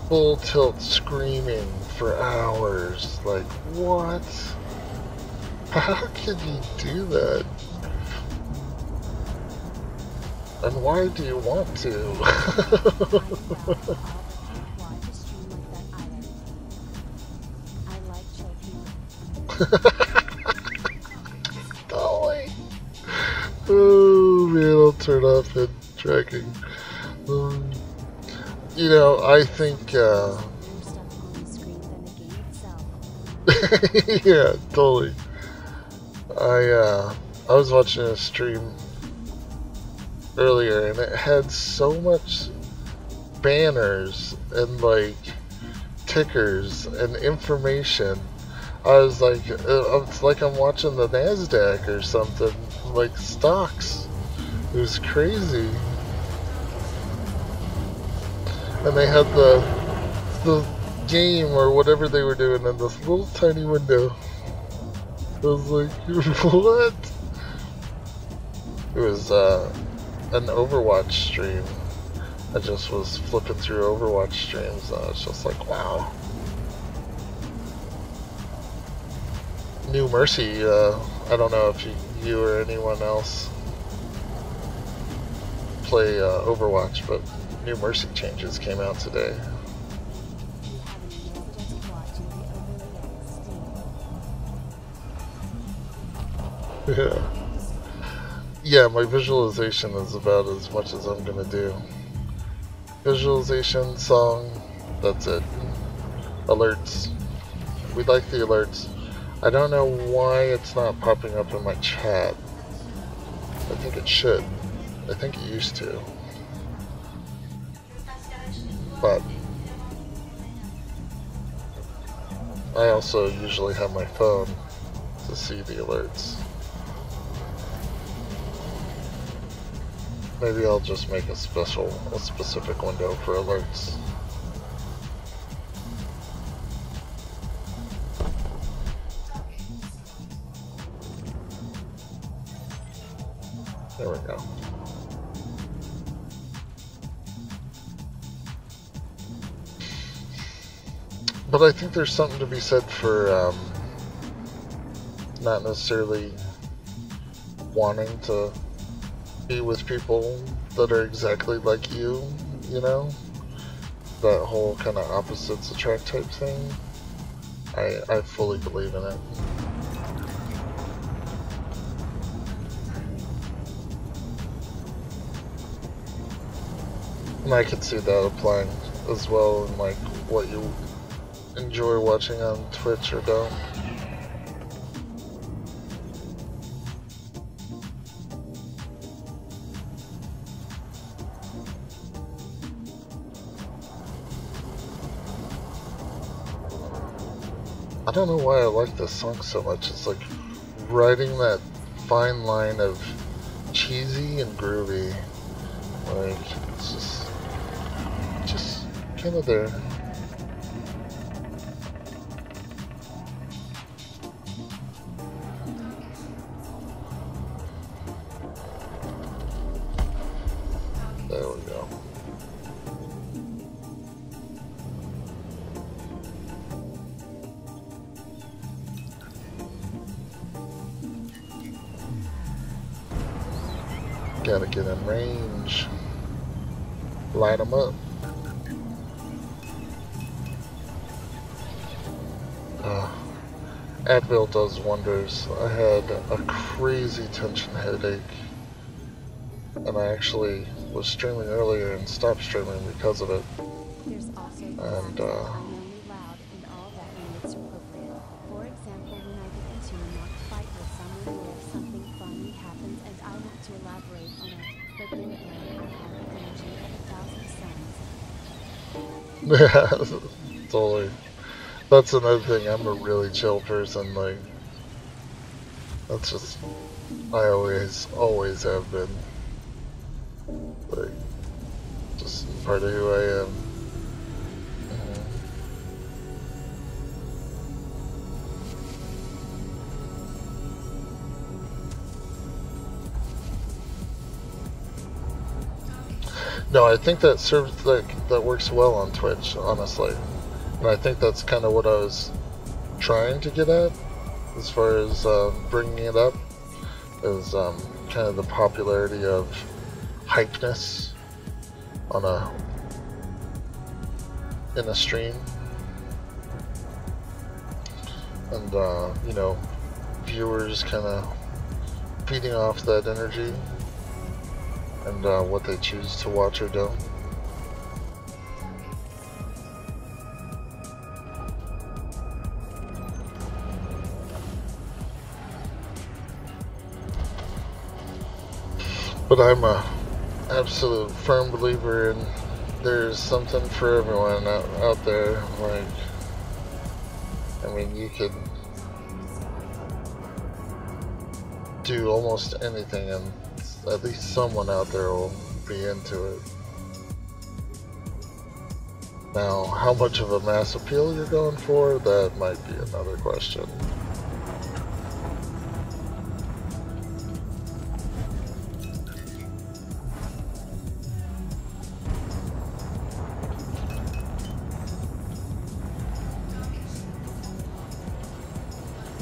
full tilt screaming for hours. Like, what? How could you do that? And why do you want to? Dolly. Oh man, I'll turn off head tracking. You know, I think yeah, totally. I was watching a stream earlier and it had so much banners and like tickers and information. I was like, it's like I'm watching the NASDAQ or something, like stocks. It was crazy. And they had the game or whatever they were doing in this little tiny window. I was like, what? It was an Overwatch stream. I just was flipping through Overwatch streams and I was just like, wow. New Mercy, I don't know if you or anyone else play Overwatch, but New Mercy changes came out today. Yeah. Yeah, my visualization is about as much as I'm gonna do. Visualization, song, that's it. Alerts. We like the alerts. I don't know why it's not popping up in my chat. I think it should. I think it used to. But I also usually have my phone to see the alerts. Maybe I'll just make a specific window for alerts. There we go. But I think there's something to be said for not necessarily wanting to be with people that are exactly like you, you know? That whole kind of opposites attract type thing. I fully believe in it. And I could see that applying as well in like what you enjoy watching on Twitch or don't. I don't know why I like this song so much. It's like riding that fine line of cheesy and groovy. Like, it's just kind of there. There we go. Gotta get in range. Light them up. Advil does wonders. I had a crazy tension headache, and I actually was streaming earlier and stopped streaming because of it. There's also And unknowingly loud and all that when it's appropriate. For example, when I get into a mock fight with someone where something funny happens and I want to elaborate on it, but then again I have the energy of 1,000 suns. yeah, totally. That's another thing. I'm a really chill person. Like, that's just, I always have been. Like, just part of who I am. No, I think that serves that works well on Twitch, honestly. And I think that's kind of what I was trying to get at, as far as bringing it up, is kind of the popularity of hypeness on in a stream, and you know, viewers kind of feeding off that energy and what they choose to watch or don't. But I'm a absolute firm believer in there's something for everyone out there. Like, I mean, you could do almost anything and at least someone out there will be into it. Now, how much of a mass appeal you're going for, that might be another question.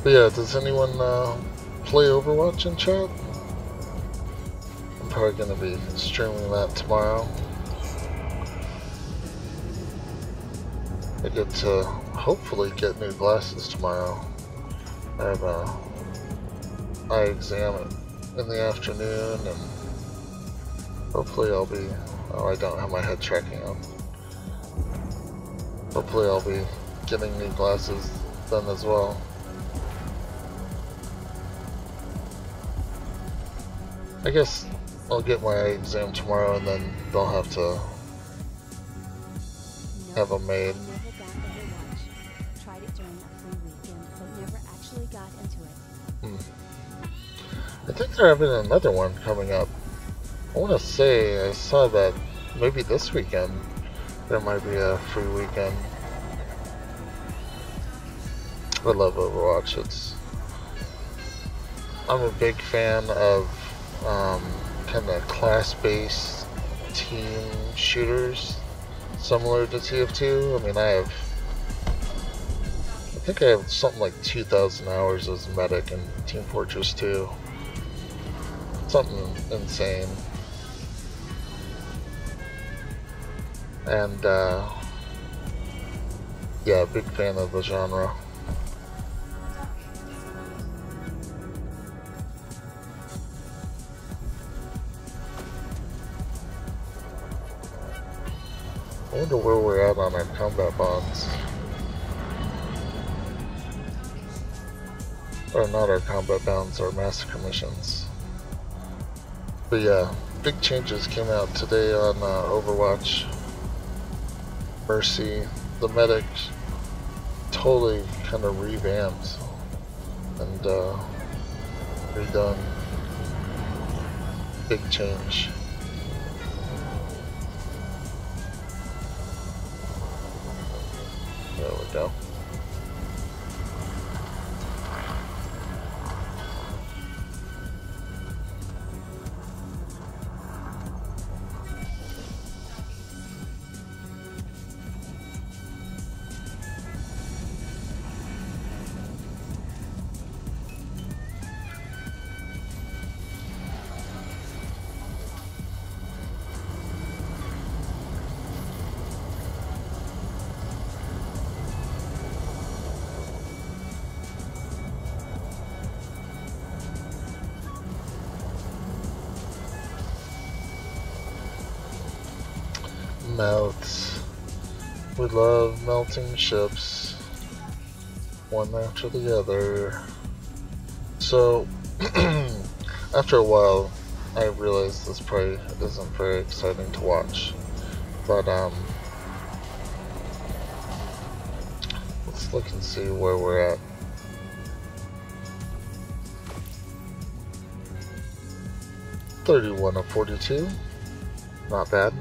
But yeah, does anyone play Overwatch in chat? I'm probably going to be streaming that tomorrow. I get to hopefully get new glasses tomorrow. I have a eye exam at in the afternoon, and hopefully I'll be, oh, I don't have my head tracking on. Hopefully I'll be getting new glasses then as well. I guess I'll get my eye exam tomorrow, and then they'll have to have them made. I never got Overwatch. Tried it during a free weekend, but never actually got into it. I think they're having another one coming up. I want to say I saw that maybe this weekend there might be a free weekend. I love Overwatch. I'm a big fan of kind of class-based team shooters, similar to TF2. I mean, I think I have something like 2,000 hours as medic in Team Fortress 2. Something insane. And yeah, big fan of the genre. I wonder where we're at on our combat bonds. Or not our combat bonds, our massacre missions. But yeah, big changes came out today on Overwatch. Mercy, the medic, totally kind of revamped and redone. Big change. There we go. Melt. We love melting ships, one after the other. So, after a while, I realized this probably isn't very exciting to watch. But, let's look and see where we're at. $31 of 42. Not bad.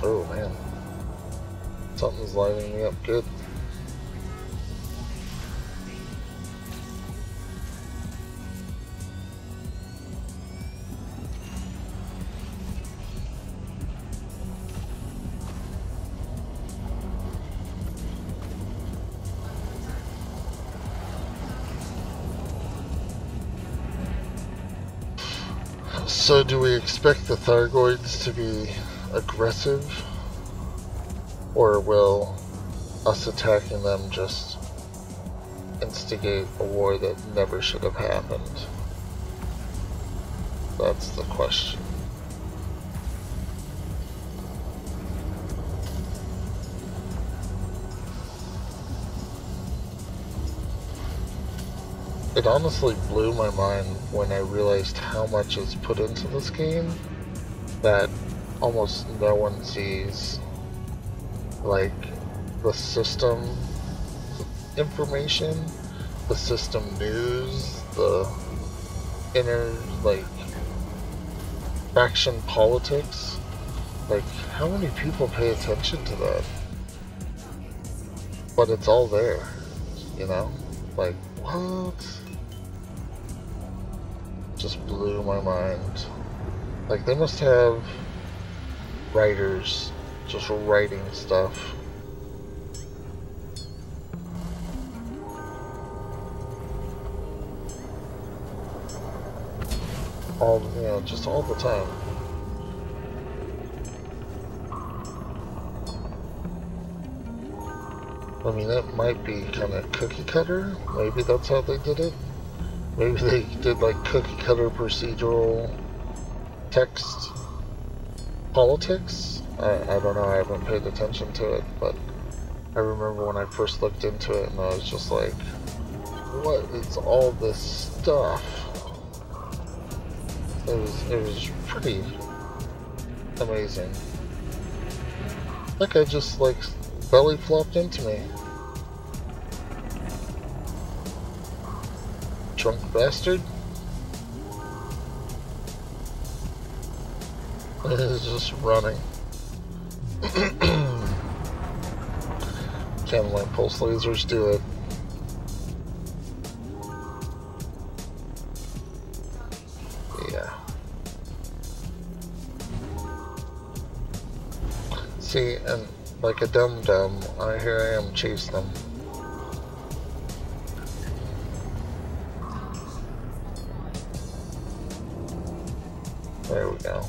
Oh man, something's lining me up good. So do we expect the Thargoids to be aggressive, or will us attacking them just instigate a war that never should have happened? That's the question. It honestly blew my mind when I realized how much is put into this game that almost no one sees. Like the system information, the system news, the inner like faction politics. Like, how many people pay attention to that? But it's all there, you know? Like, what? Just blew my mind. Like, they must have writers just writing stuff all, just all the time. I mean, it might be kind of cookie cutter. Maybe that's how they did it. Maybe they did like cookie cutter procedural text politics. I don't know, I haven't paid attention to it, but I remember when I first looked into it and I was just like, what is all this stuff? It was pretty amazing. That guy just like belly flopped into me. Drunk bastard. He's just running. Candlelight pulse lasers do it. Yeah. See, and like a dum-dum, here I am chasing them. There we go.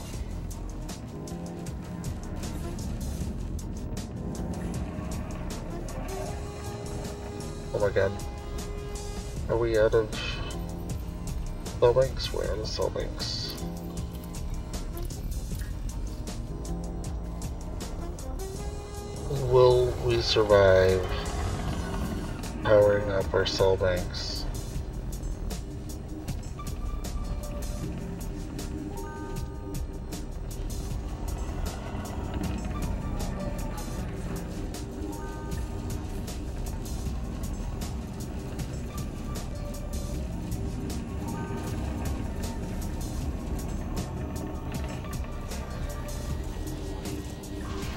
Oh my god. Are we out of cell banks? We're out of cell banks. Will we survive powering up our cell banks?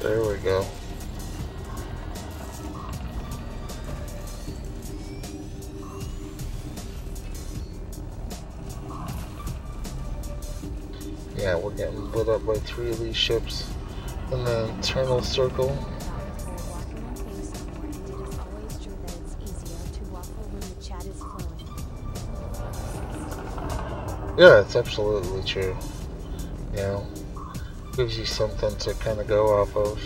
There we go. Yeah, we're getting lit up by 3 of these ships in the Eternal Circle. Yeah, it's absolutely true. You know, gives you something to kind of go off of.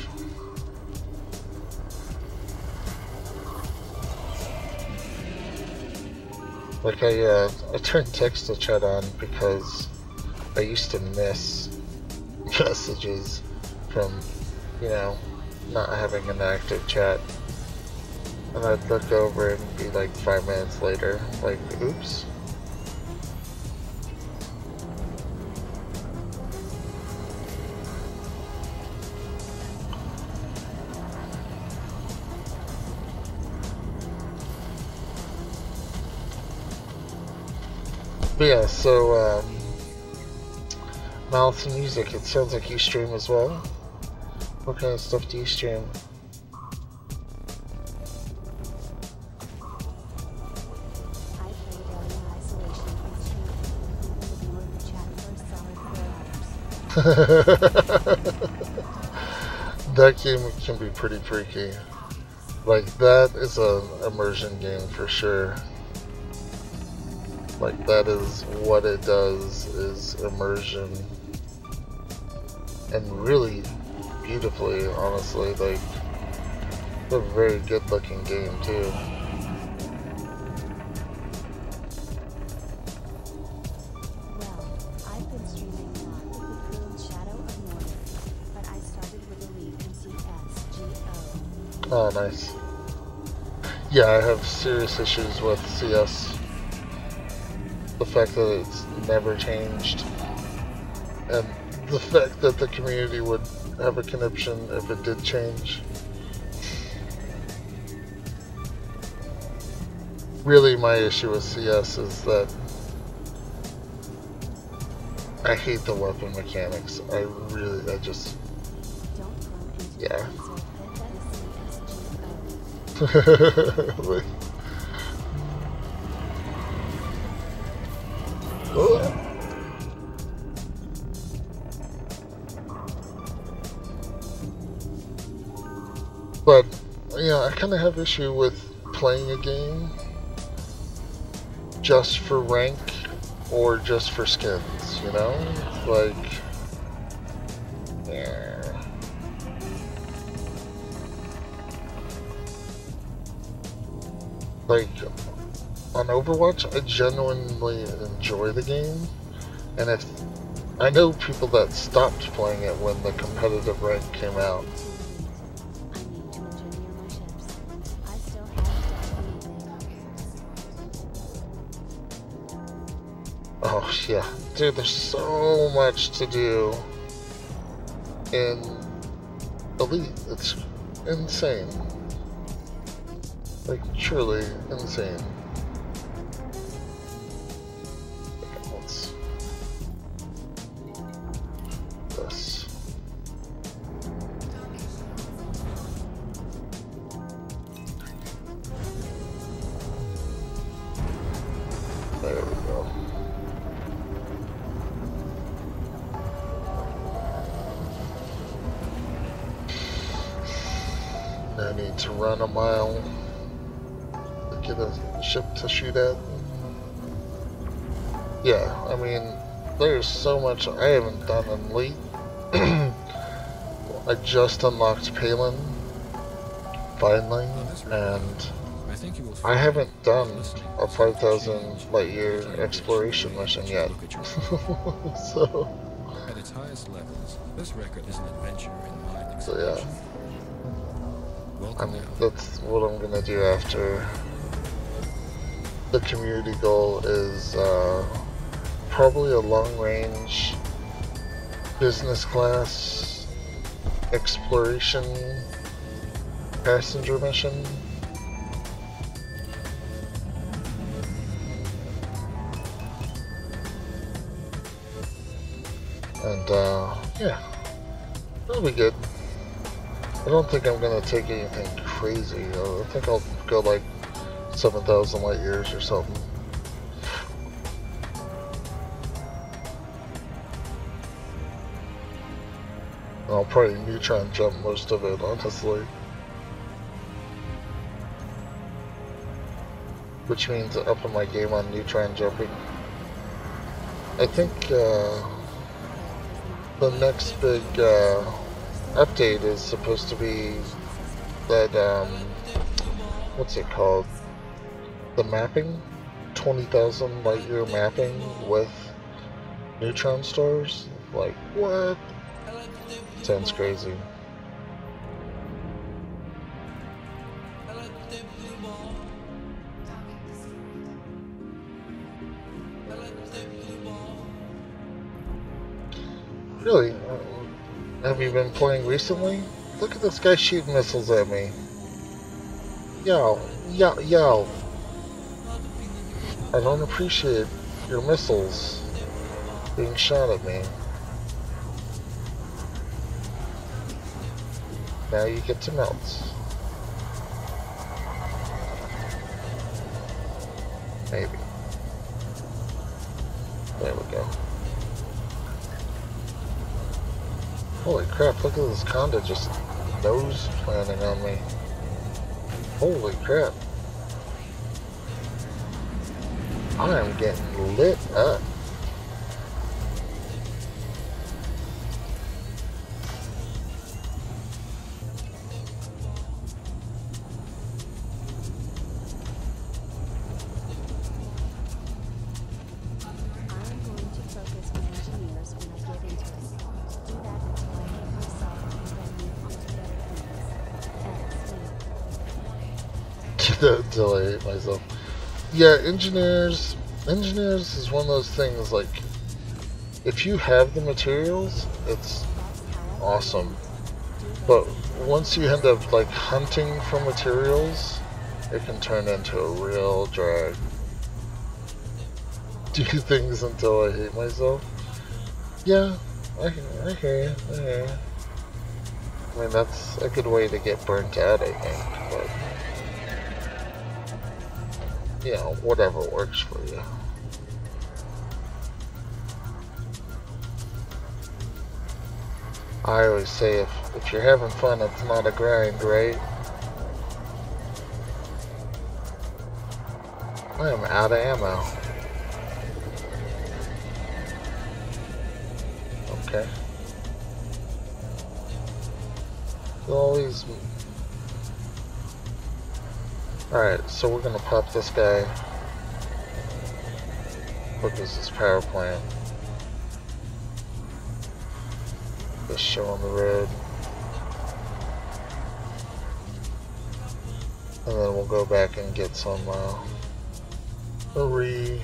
Like I turned text to chat on because I used to miss messages from, not having an active chat. And I'd look over and be like 5 minutes later, like, oops. But yeah, so, Mouth Music, it sounds like you stream as well. What kind of stuff do you stream? I played Alien Isolation and streamed the viewer who chat for a solid 4 hours. That game can be pretty freaky. Like, that is an immersion game for sure. Like, that is what it does, is immersion. And really beautifully, honestly. Like, it's a very good looking game too. Well, I've been streaming not with the crew in Shadow of Mordor, but I started with the lead in CSGO. Oh, nice. Yeah, I have serious issues with CS. The fact that it's never changed, and the fact that the community would have a conniption if it did change. Really, my issue with CS is that I hate the weapon mechanics. I just... Don't grow into Yeah. the CSGO. Like, but, I kind of have issue with playing a game just for rank or just for skins, you know? Like, yeah. Like, on Overwatch, I genuinely enjoy the game, and if I know people that stopped playing it when the competitive rank came out. I need to engineer my ships. I still haven't done anything. Oh yeah, dude, there's so much to do in Elite. It's insane. Like, truly insane. Okay, let's... this. There we go. I need to run a mile to get a ship to shoot at. Yeah, I mean, there's so much I haven't done in Elite. I just unlocked Palin, finally, and I haven't done a 5,000 light year exploration mission yet. So, at its highest levels, this record is an adventure in mind so exploration. yeah. Welcome now. That's what I'm gonna do after. The community goal is probably a long-range business class exploration passenger mission. And yeah, that'll be good. I don't think I'm gonna take anything crazy. I think I'll go like 7,000 light years or something. I'll probably neutron jump most of it, honestly. Which means upping my game on neutron jumping. I think the next big update is supposed to be that, what's it called? The mapping? 20,000 light year mapping with neutron stars? Like, what? Sounds crazy. Really? Have you been playing recently? Look at this guy shooting missiles at me. Yo, yo, yo. I don't appreciate your missiles being shot at me. Now you get to melt. Maybe. There we go. Holy crap, look at this Conda just nose planning on me. Holy crap. I am getting lit up. Until I hate myself. Yeah, engineers is one of those things, like, if you have the materials, it's awesome. But once you end up, like, hunting for materials, it can turn into a real drag. Do things until I hate myself. Yeah, I hear you. I mean, that's a good way to get burnt out, I think, but... you know, whatever works for you. I always say if you're having fun, it's not a grind, right? I am out of ammo. okay. Always. Alright, so we're gonna pop this guy. What is this power plant? This show on the road. And then we'll go back and get some resupply.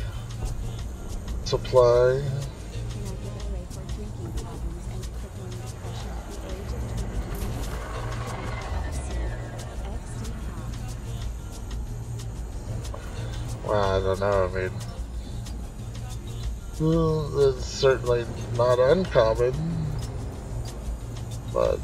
Wow, I don't know, I mean, well, it's certainly not uncommon, but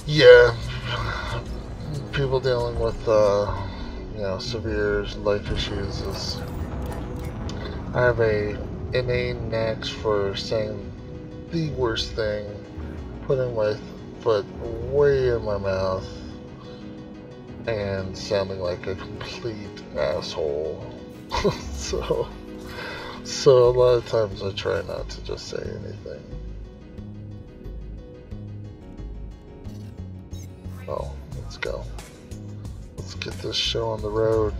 yeah, people dealing with, you know, severe life issues is, I have a inane knack for saying the worst thing, putting my foot way in my mouth, and sounding like a complete asshole. so a lot of times I try not to just say anything. Oh, let's go. Let's get this show on the road.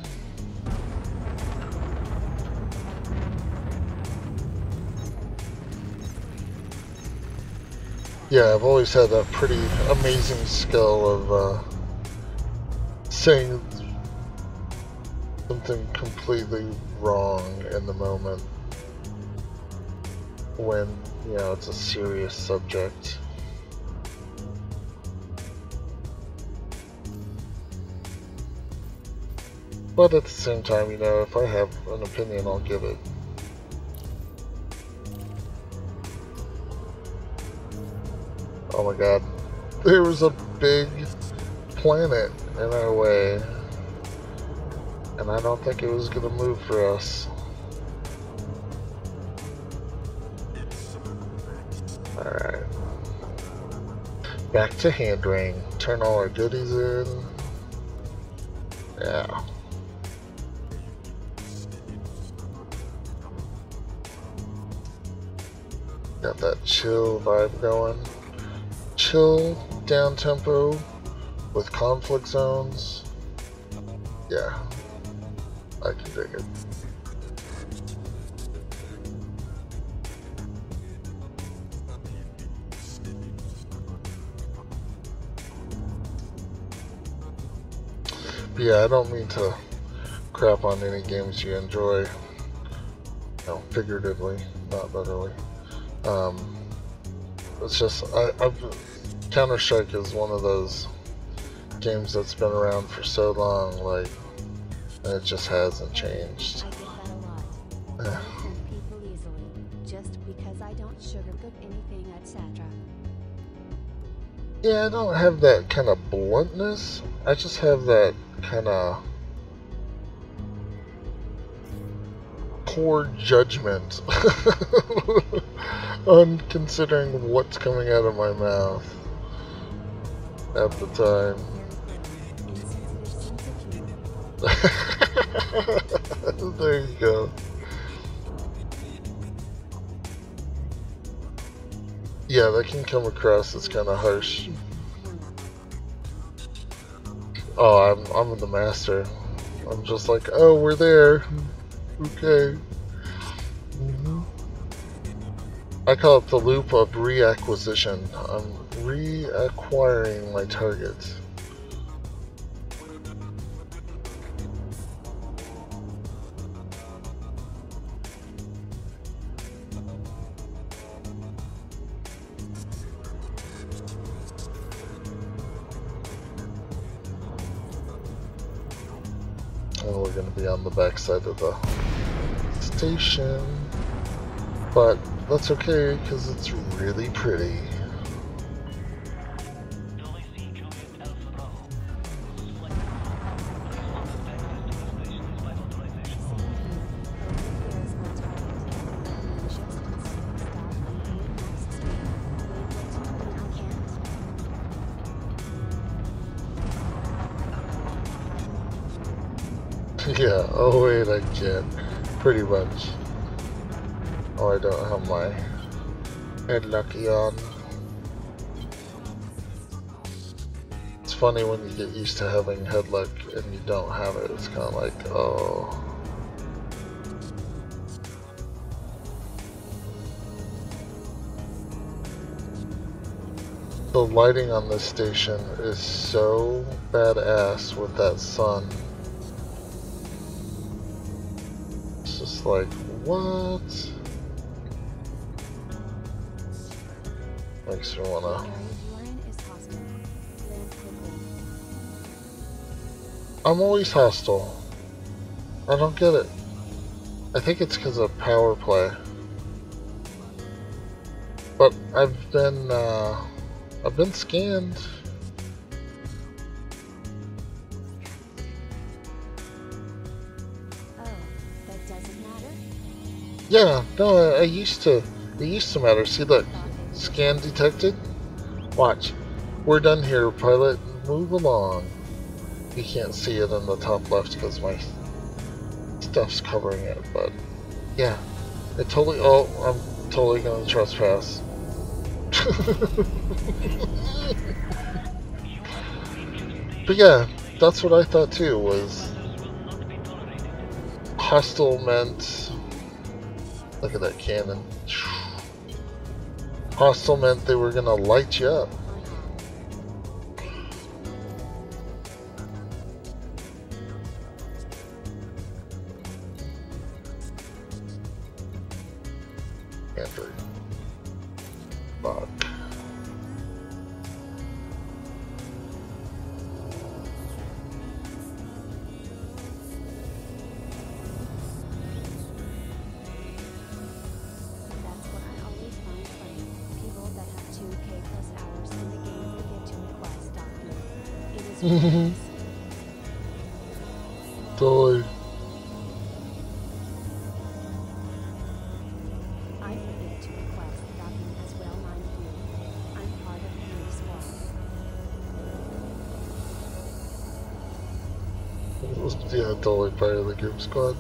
Yeah, I've always had a pretty amazing skill of saying something completely wrong in the moment when, you know, it's a serious subject. But at the same time, you know, if I have an opinion, I'll give it. Oh my god. There was a big planet in our way. And I don't think it was gonna move for us. Alright. Back to hand ring. Turn all our goodies in. Yeah. Got that chill vibe going. Chill, down tempo, with conflict zones. Yeah, I can dig it. But yeah, I don't mean to crap on any games you enjoy. No, figuratively, not literally. It's just, Counter-Strike is one of those games that's been around for so long, like, and it just hasn't changed. I get that a lot. I offend people easily, just because I don't sugarcoat anything, etc. Yeah, I don't have that kind of bluntness. I just have that kind of poor judgment on considering what's coming out of my mouth at the time. There you go. Yeah, that can come across as kind of harsh. Oh, I'm the master. I'm just like, oh, we're there. Okay. I call it the loop of reacquisition. I'm reacquiring my target. And we're going to be on the back side of the station. But that's okay, because it's really pretty. Yeah, oh wait, I can't. Pretty much. Oh, I don't have my head lucky on. It's funny when you get used to having head luck and you don't have it. It's kind of like, oh. The lighting on this station is so badass with that sun. It's just like, what? Makes me wanna. I'm always hostile. I don't get it. I think it's because of power play. But I've been scanned. Oh, that doesn't matter? Yeah, no, it used to matter. See, look, scan detected. Watch. We're done here, pilot. Move along. You can't see it in the top left because my stuff's covering it, but yeah. It totally, oh, I'm totally gonna trespass. But yeah, that's what I thought too, was hostile meant, look at that cannon. Hostile meant they were gonna light you up. Andrew. Fuck. That's what I always find funny. People that have 2K plus hours in the game forget to request document. It is ridiculous. Totally. I forget to request the document as well, mind you. I'm part of the Beauty Squad. Yeah, totally part of the group squad.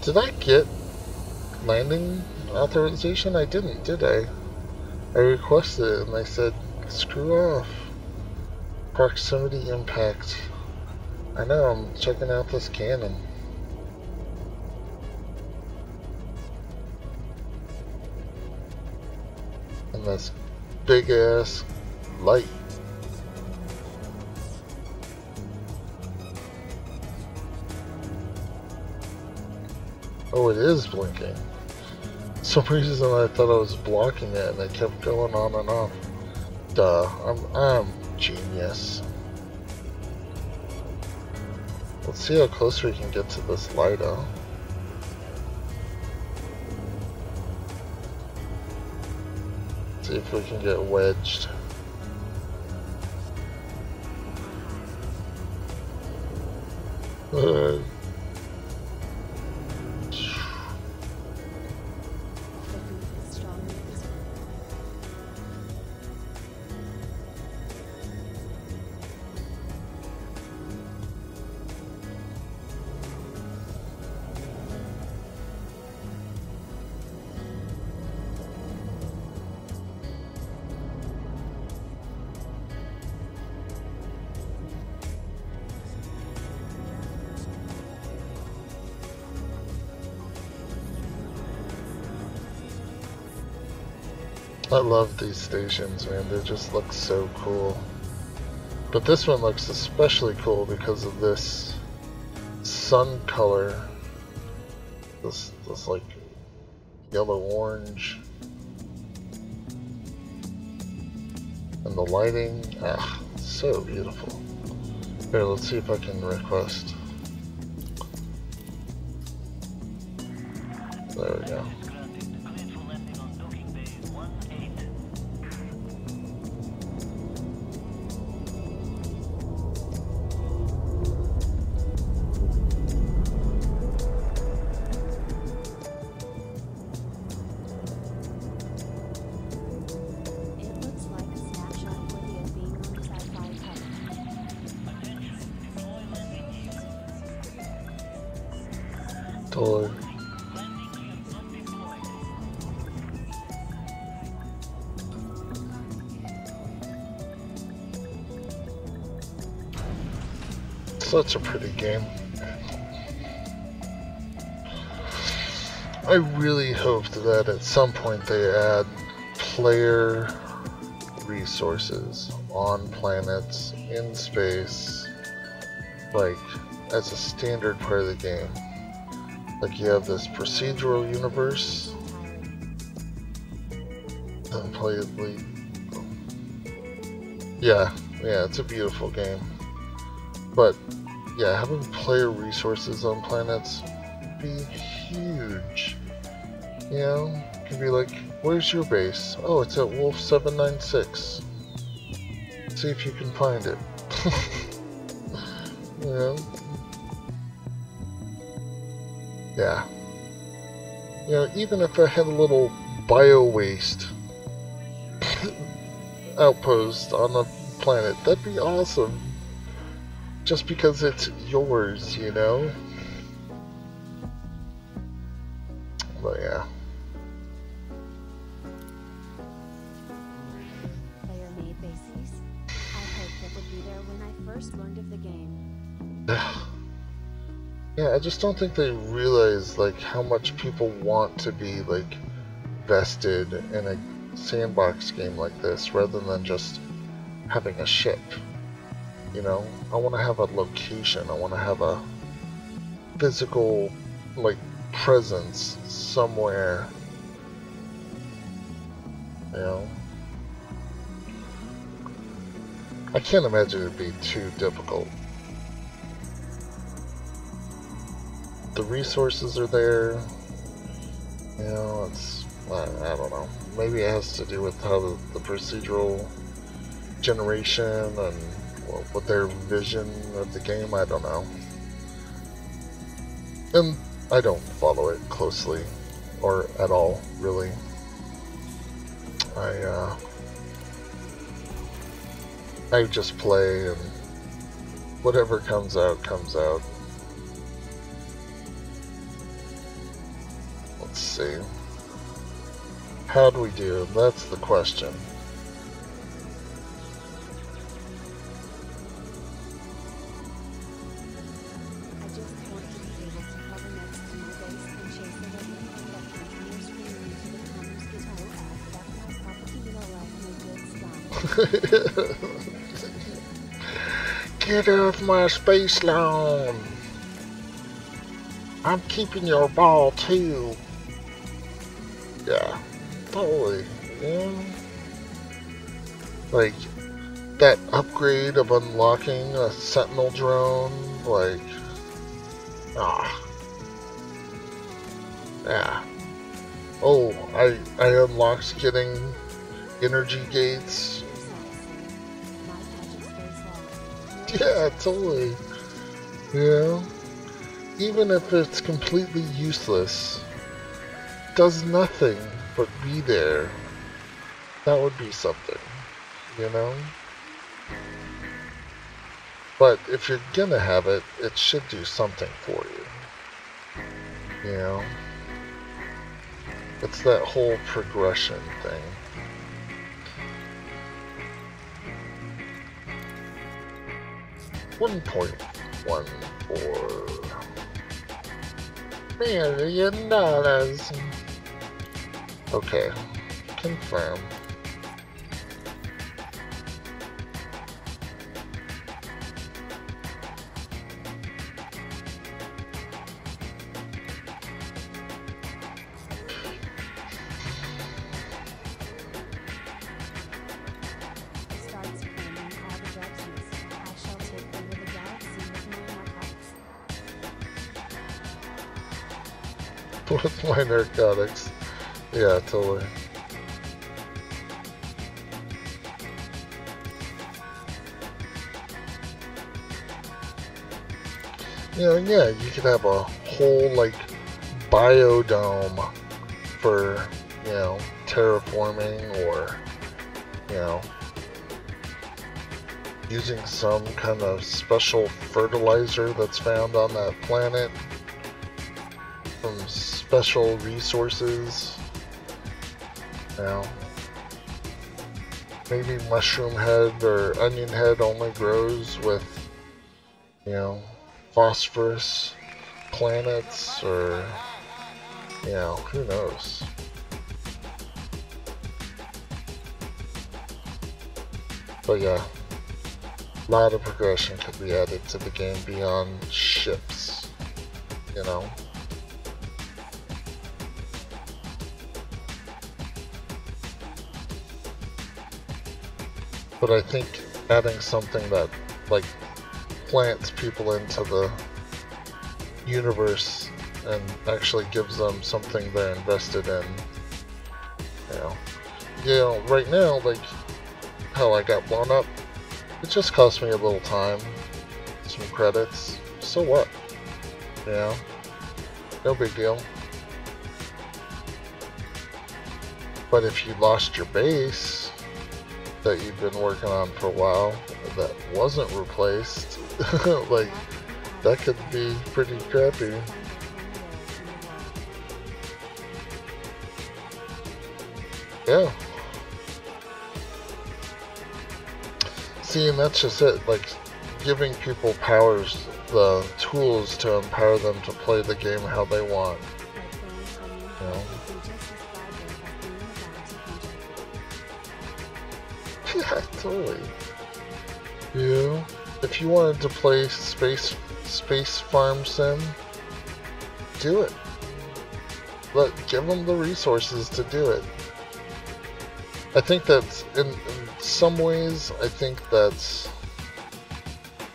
Did I get landing authorization? I didn't, did I? I requested it and they said, screw off. Proximity impact. I know, I'm checking out this cannon. And this big ass light. Oh, it is blinking. For some reason I thought I was blocking it and it kept going on and on. Duh, I'm genius. Let's see how close we can get to this light out. See if we can get wedged. The group is strong in this one. I love these stations, man. They just look so cool. But this one looks especially cool because of this sun color. This like yellow-orange. And the lighting, so beautiful. Here, let's see if I can request. There we go. It looks like a snapshot worthy of being on sci-fi cover. Totally. Such a pretty game. I really hope that at some point they add player resources on planets, in space, like as a standard part of the game. Like you have this procedural universe, unplayably. Yeah, it's a beautiful game. But yeah, having player resources on planets would be huge. You know, it can be like, where's your base? Oh, it's at Wolf 796. See if you can find it. You know? Yeah. You know, even if I had a little bio-waste outpost on the planet, that'd be awesome. Just because it's yours, you know? But yeah. Player-made bases? I hoped that would be there when I first learned of the game. Yeah, I just don't think they realize like how much people want to be like vested in a sandbox game like this rather than just having a ship. You know, I want to have a location. I want to have a physical like presence somewhere. You know, I can't imagine it'd be too difficult. The resources are there. You know, it's, I don't know. Maybe it has to do with how the procedural generation and what their vision of the game, I don't know. And I don't follow it closely, or at all, really. I just play, and whatever comes out, comes out. Let's see. How'd we do? That's the question. I just want to be able to hover next to my base and chase it at anything that comes on your screen into the commerce guitar as that's my property below like no good stuff. Get off my space lawn! I'm keeping your ball too. Yeah, totally. Yeah. Like that upgrade of unlocking a Sentinel drone, like, yeah. Oh, I unlocked getting energy gates. Yeah, totally. Yeah. Even if it's completely useless, does nothing but be there, that would be something, you know? But if you're gonna have it, it should do something for you. You know? It's that whole progression thing. $1.14 million. Okay, confirm. Starts claiming all the judgments. I shall take over the galaxy with my narcotics. With my narcotics. Yeah, totally. You know, yeah, you could have a whole, like, biodome for, you know, terraforming or, you know, using some kind of special fertilizer that's found on that planet. some special resources. You know, maybe mushroom head or onion head only grows with, you know, phosphorus planets, or, you know, who knows. But yeah, a lot of progression could be added to the game beyond ships, you know. But I think adding something that, like, plants people into the universe and actually gives them something they're invested in, you know, right now, like, how I got blown up, it just cost me a little time, some credits, so what, you know, no big deal. But if you lost your base that you've been working on for a while that wasn't replaced, like, that could be pretty crappy. Yeah. See, and that's just it, like, giving people powers, the tools to empower them to play the game how they want. You know? Yeah, totally. You know, if you wanted to play Space Farm Sim, do it. Give them the resources to do it. I think that's, in some ways, I think that's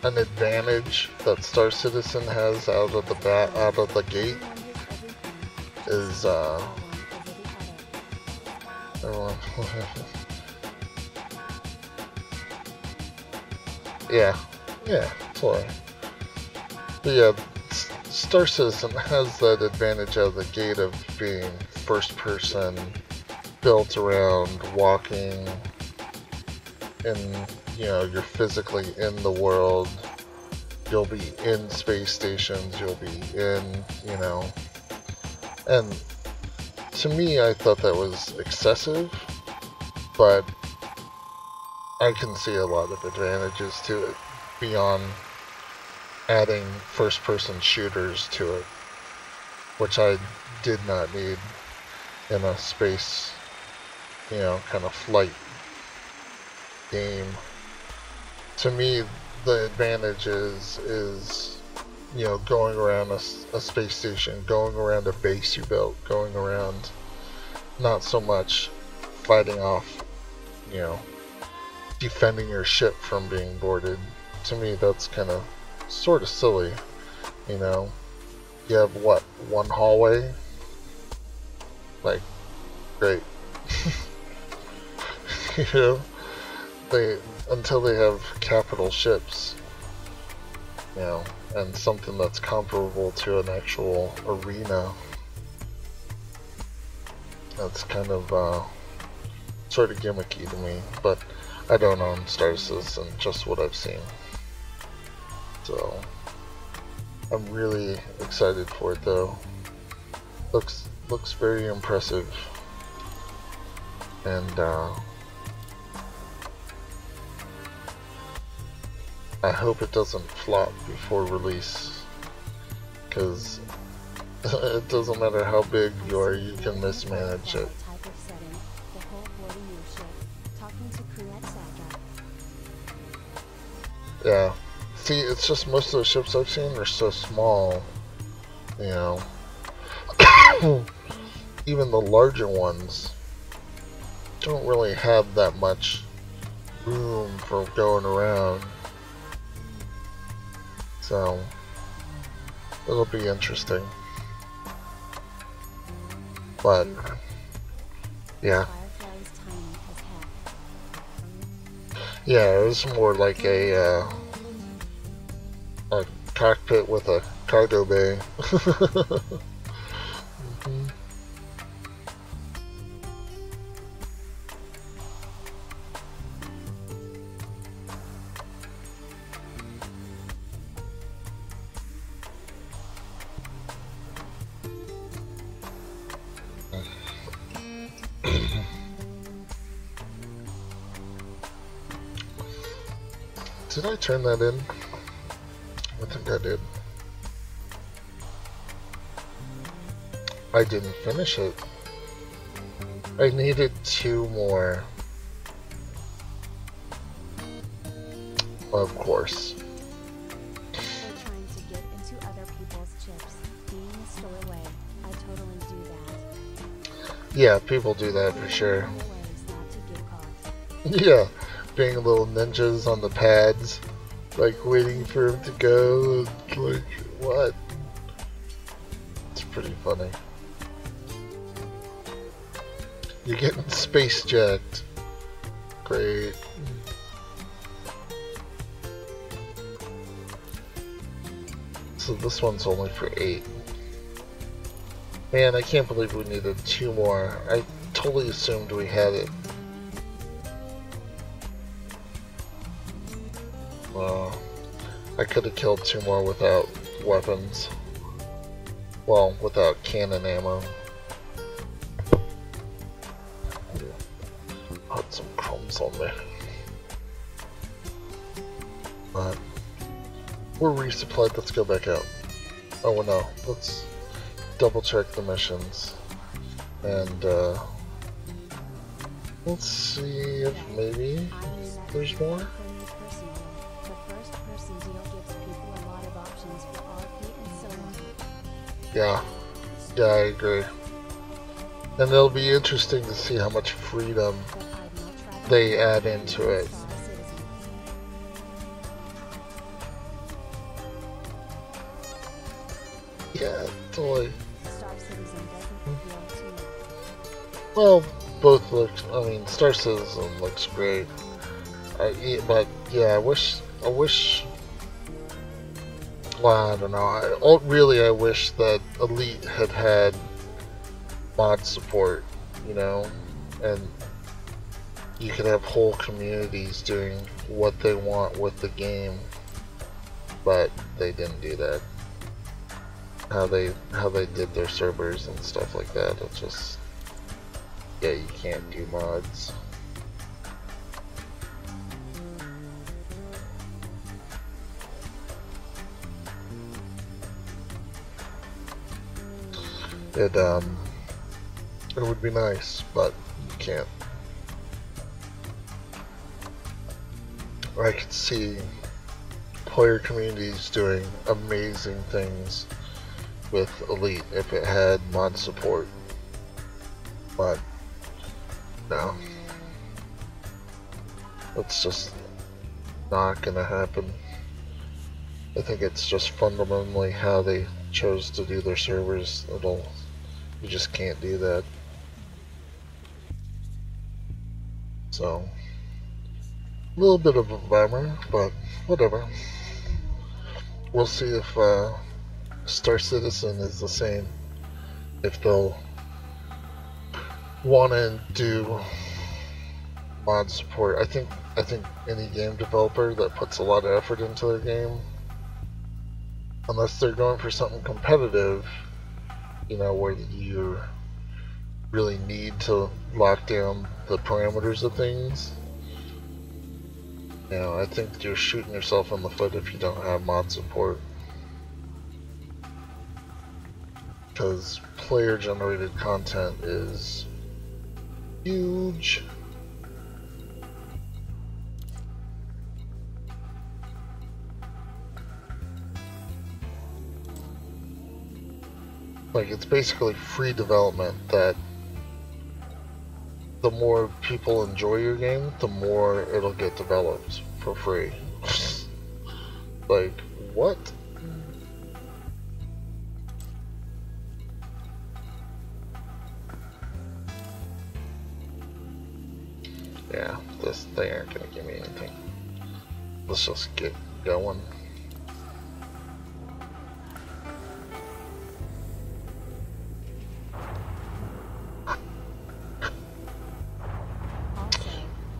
an advantage that Star Citizen has out of the gate. Is yeah, totally. But yeah, Star Citizen has that advantage out of the gate of being first person, built around walking, and, you know, you're physically in the world. You'll be in space stations, you'll be in, you know, and to me, I thought that was excessive, but I can see a lot of advantages to it beyond adding first-person shooters to it, which I did not need in a space, you know, kind of flight game. To me, the advantage is, you know, going around a space station, going around a base you built, going around, not so much fighting off, you know, defending your ship from being boarded. To me, that's kind of sort of silly, you know. You have, what, one hallway? Like, great. You know, until they have capital ships, you know, and something that's comparable to an actual arena. That's kind of sort of gimmicky to me, but I don't own Star Citizen, just what I've seen. So I'm really excited for it though. Looks very impressive. And I hope it doesn't flop before release, because it doesn't matter how big you are, you can mismanage it. Yeah. See, it's just most of the ships I've seen are so small, you know. Even the larger ones don't really have that much room for going around. So, it'll be interesting. But, yeah. Yeah, it was more like a cockpit with a cargo bay. Mhm. Did I turn that in? I think I did. I didn't finish it. I needed 2 more. Of course. Or trying to get into other people's chips. Being a stowaway, I totally do that. Yeah, people do that for sure. There are ways not to get caught. Yeah, being little ninjas on the pads, like waiting for him to go, like, what? It's pretty funny. You're getting space jacked. Great. So this one's only for 8. Man, I can't believe we needed 2 more. I totally assumed we had it. I could have killed 2 more without weapons. Well, without cannon ammo. Put some crumbs on me. But we're resupplied. Let's go back out. Oh well, no. Let's double check the missions. And let's see if maybe there's more. The first person deal gives people a lot of options for RP and so on. Yeah. Yeah, I agree. And it'll be interesting to see how much freedom But I'd much rather they be add a into it. Star Citizen. Yeah, totally. Star Citizen doesn't appeal to me. Well, both look. I mean, Star Citizen looks great. But yeah, I wish. Well, I don't know. Really, I wish that Elite had mod support. You know, and you could have whole communities doing what they want with the game. But they didn't do that. How they did their servers and stuff like that. It's just, yeah, you can't do mods. It would be nice, but you can't. I could see player communities doing amazing things with Elite if it had mod support, but no, it's just not gonna happen. I think it's just fundamentally how they chose to do their servers. You just can't do that. So, a little bit of a bummer, but whatever. We'll see if Star Citizen is the same. If they'll want to do mod support. I think any game developer that puts a lot of effort into their game, unless they're going for something competitive, you know, where you really need to lock down the parameters of things, you know, I think you're shooting yourself in the foot if you don't have mod support. Because player-generated content is huge. Like, it's basically free development that the more people enjoy your game, the more it'll get developed for free. Like, what? Yeah, they aren't gonna give me anything. Let's just get going. Also,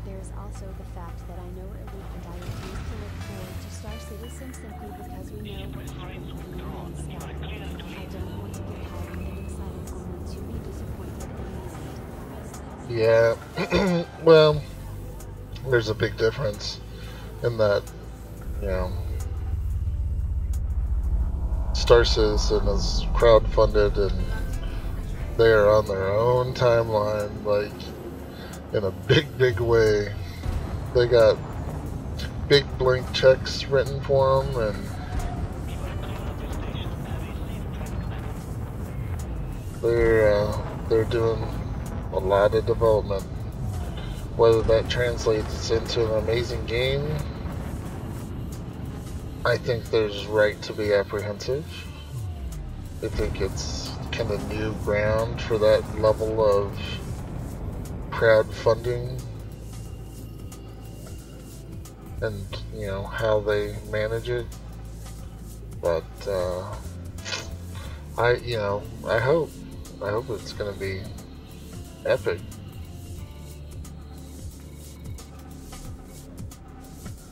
there's also the fact that I know Elite and I refuse to look forward to Star Citizen simply because we know what happened with the main stuff. I don't want to get hyped and excited only to be disappointed and miss it. Yeah, well, there's a big difference in that you know, Star Citizen is crowdfunded and they are on their own timeline, like, in a big way. They got big blank checks written for them, and they're doing a lot of development. Whether that translates into an amazing game, I think there's right to be apprehensive. I think it's kind of new ground for that level of crowdfunding and, you know, how they manage it. But I hope it's gonna be epic.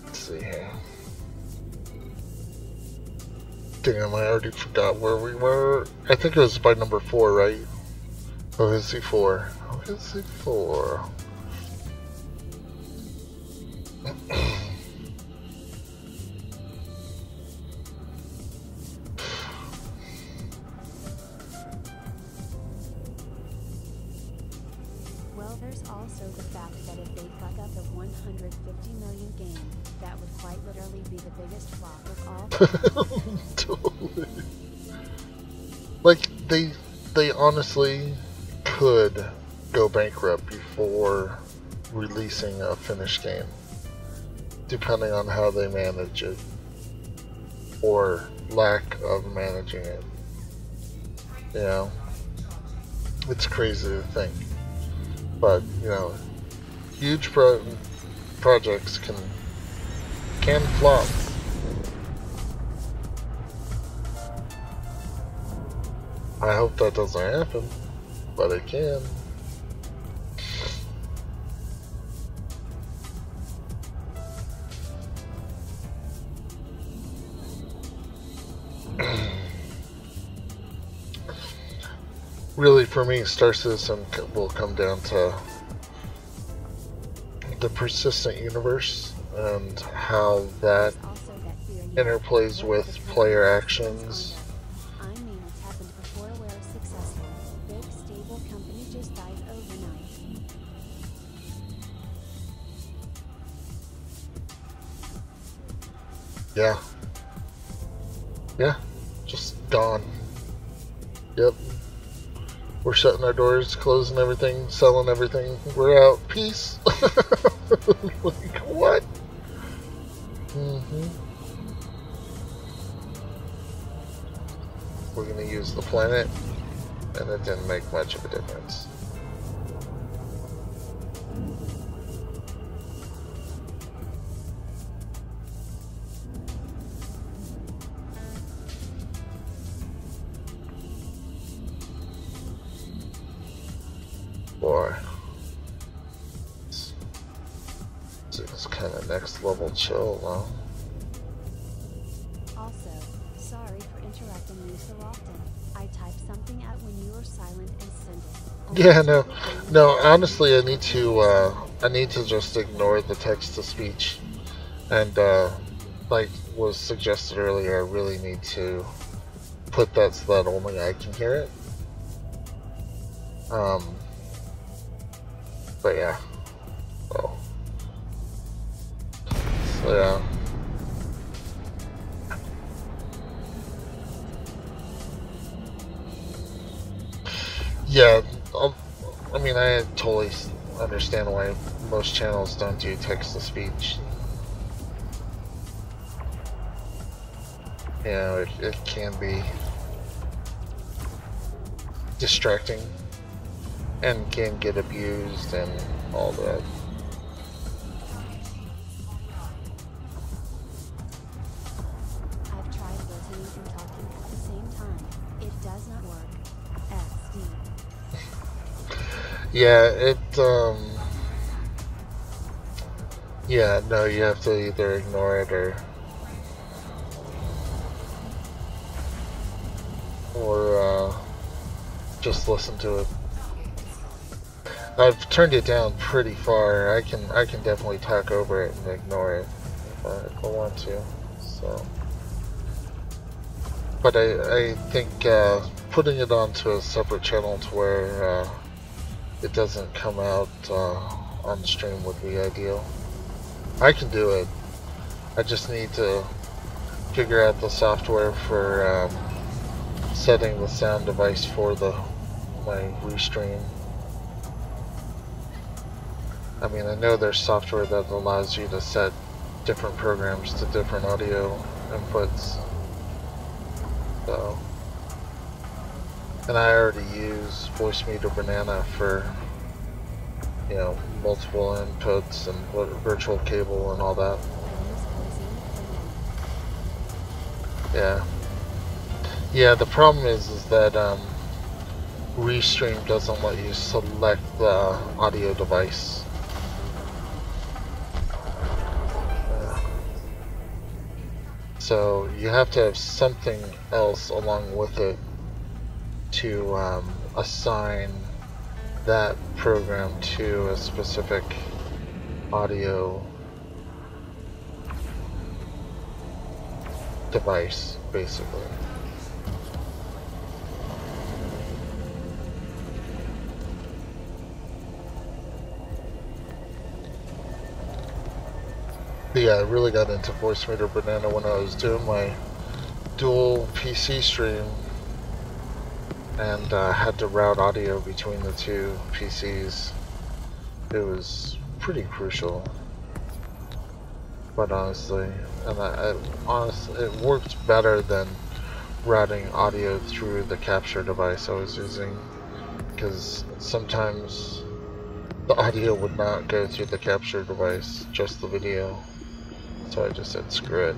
Let's see here. Damn, I already forgot where we were. I think it was by number 4, right? OHC 4. OHC 4. Well, there's also the fact that if they fuck up a 150 million game, that would quite literally be the biggest flop of all time. Totally. Like, they honestly could go bankrupt before releasing a finished game, depending on how they manage it, or lack of managing it. You know, it's crazy to think, but you know, huge projects can flop. I hope that doesn't happen, but it can. Really, for me, Star Citizen will come down to the persistent universe and how that interplays with player actions. I mean, it's happened before where a successful, big, stable company just died overnight. Yeah. Yeah. Just gone. Yep. We're shutting our doors, closing everything, selling everything. We're out. Peace. Like, what? We're gonna use the planet, and it didn't make much of a difference. Boy, it's kind of next level chill, huh? Also, sorry for interrupting you so often. I typed something out when you were silent and sent it. Yeah, no. Honestly, I need to just ignore the text to speech, and like was suggested earlier, I really need to put that so that only I can hear it. But yeah. So yeah. Yeah, I mean, I totally understand why most channels don't do text-to-speech. You know, it can be distracting and can get abused and all that. I've tried listening and talking at the same time. It does not work. XD. Yeah, yeah, no, you have to either ignore it or just listen to it. I've turned it down pretty far. I can definitely talk over it and ignore it if I want to. So, but I think putting it onto a separate channel to where it doesn't come out on stream would be ideal. I can do it. I just need to figure out the software for setting the sound device for my restream. I mean, I know there's software that allows you to set different programs to different audio inputs. So, and I already use Voicemeeter Banana for, you know, multiple inputs and virtual cable and all that. Yeah. Yeah, the problem is that Restream doesn't let you select the audio device. So you have to have something else along with it to assign that program to a specific audio device, basically. Yeah, I really got into Voicemeeter Banana when I was doing my dual PC stream and had to route audio between the two PCs. It was pretty crucial. But honestly, honestly, it worked better than routing audio through the capture device I was using, because sometimes the audio would not go through the capture device, just the video. So I just said screw it.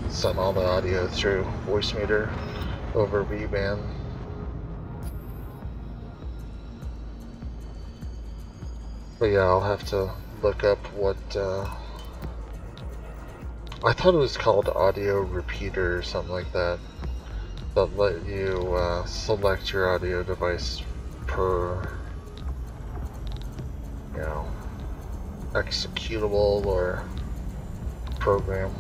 Sent all the audio through Voicemeeter over V-band. But yeah, I'll have to look up what I thought it was called Audio Repeater or something like that, that let you select your audio device per, you know, executable or program.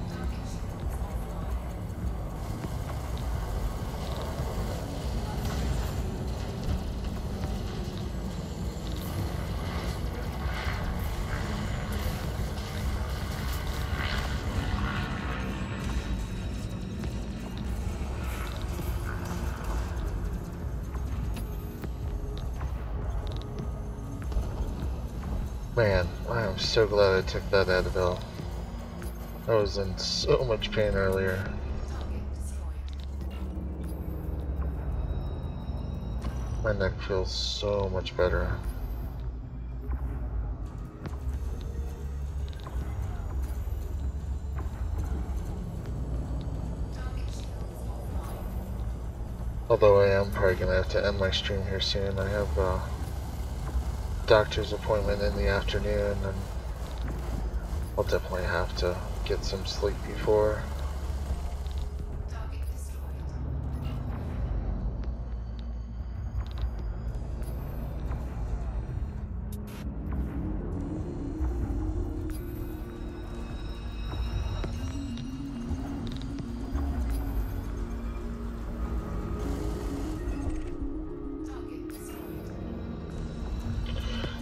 Man, I am so glad I took that Advil. I was in so much pain earlier. My neck feels so much better. Although I am probably gonna have to end my stream here soon. I have a doctor's appointment in the afternoon, and I'll definitely have to get some sleep before.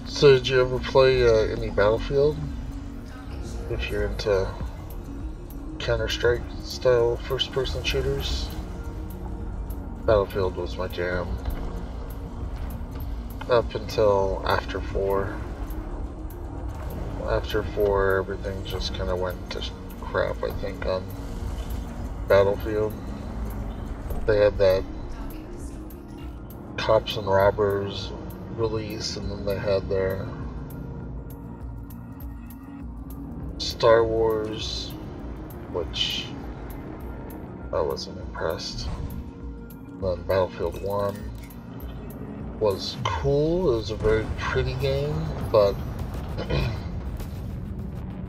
So did you ever play any Battlefield? If you're into Counter-Strike style first-person shooters, Battlefield was my jam. Up until after 4. After 4, everything just kind of went to crap, I think, on Battlefield. They had that Cops and Robbers release, and then they had their Star Wars, which I wasn't impressed. Then Battlefield 1 was cool. It was a very pretty game, but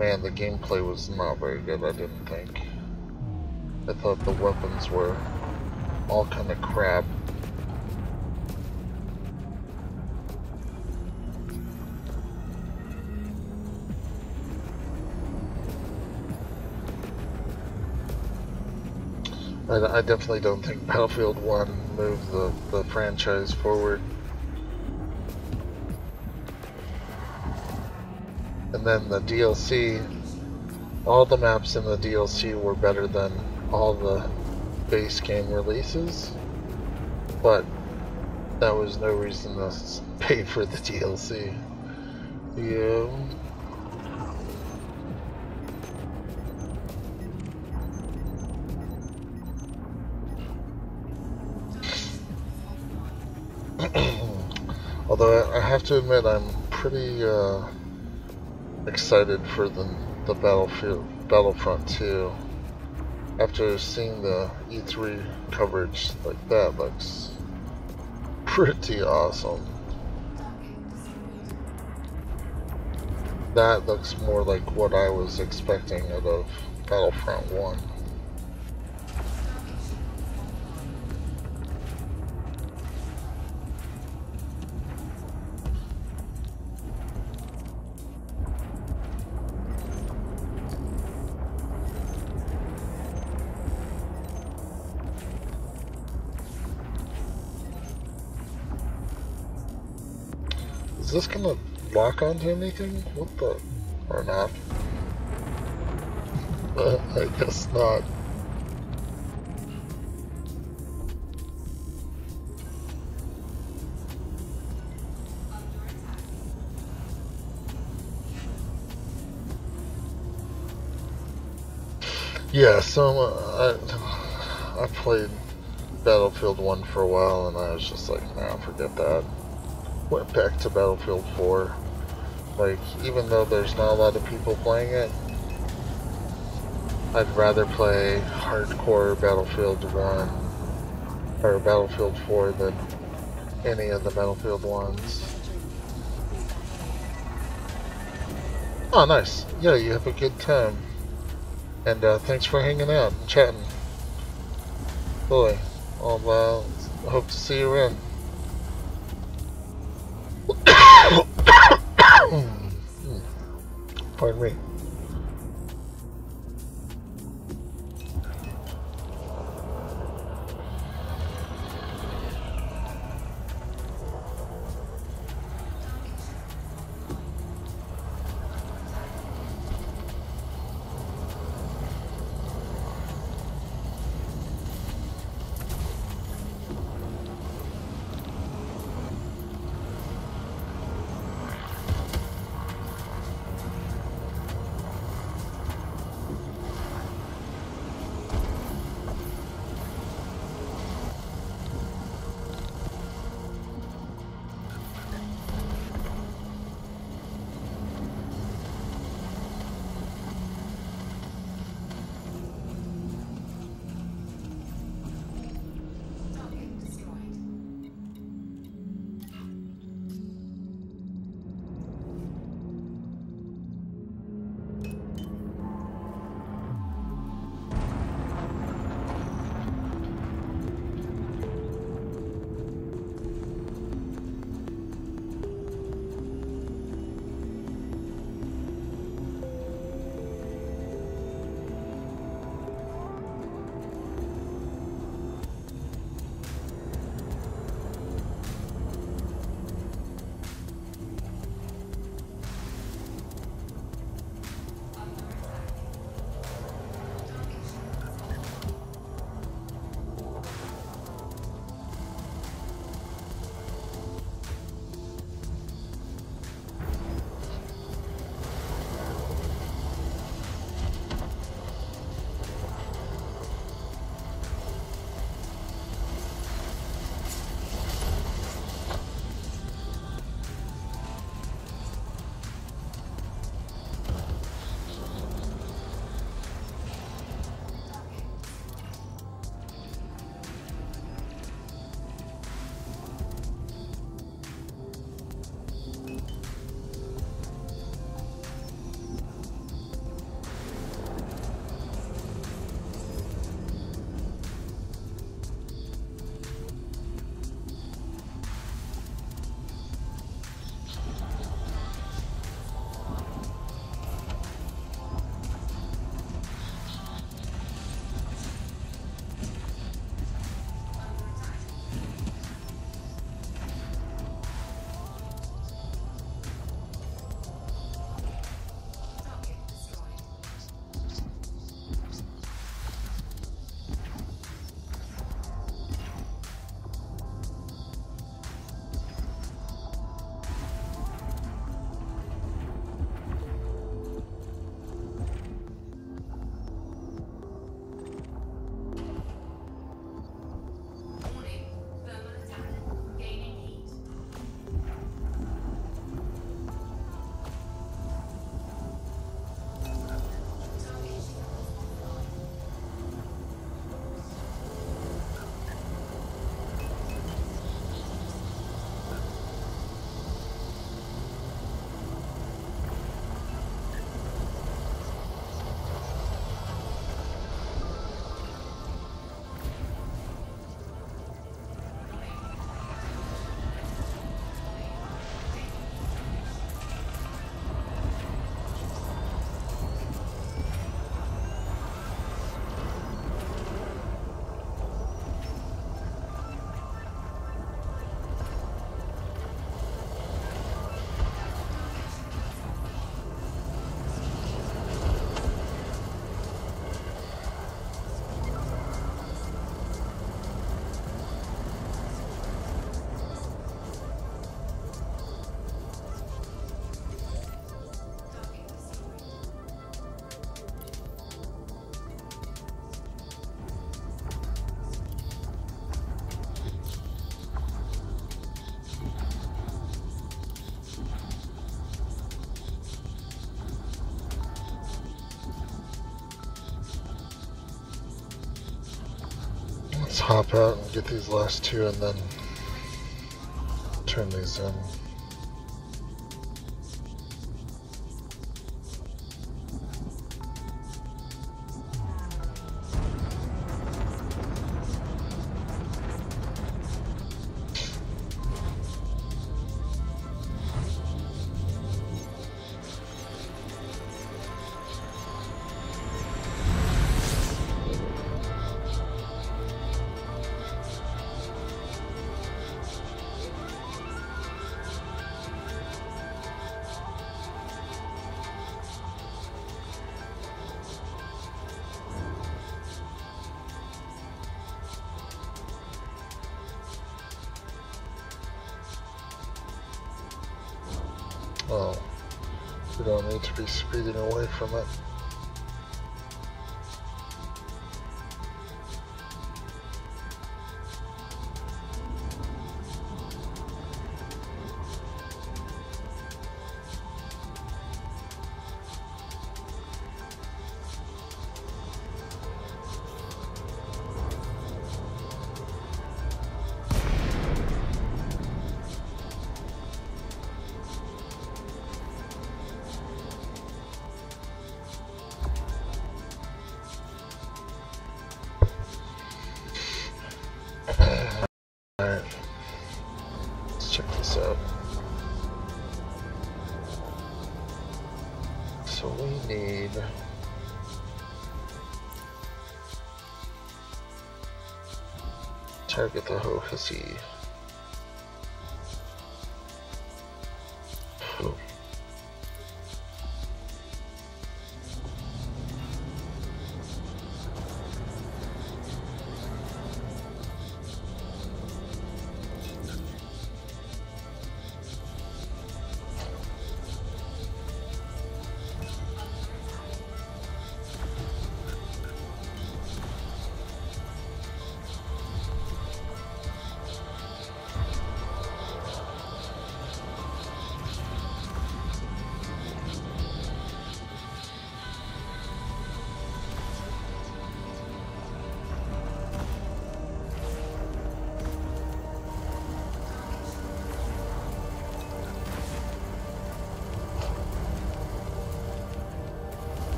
man, the gameplay was not very good, I didn't think. I thought the weapons were all kind of crap. I definitely don't think Battlefield 1 moved the franchise forward. And then the DLC, all the maps in the DLC were better than all the base game releases, but that was no reason to pay for the DLC. Yeah. Although I have to admit, I'm pretty excited for the Battlefront 2. After seeing the E3 coverage, like, that looks pretty awesome. That looks more like what I was expecting out of Battlefront 1. Is this gonna lock onto anything? What the? Or not? I guess not. Yeah, so I played Battlefield 1 for a while and I was just like, nah, forget that. Went back to Battlefield 4. Like, even though there's not a lot of people playing it, I'd rather play hardcore Battlefield 1 or Battlefield 4 than any of the Battlefield ones. Oh, nice. Yeah, you have a good time. And thanks for hanging out and chatting. Really, I'll hope to see you around. Pardon me. Let's hop out and get these last two and then turn these in. Oh, we don't need to be speeding away from it. Alright, let's check this out. So we need target the Hohisi.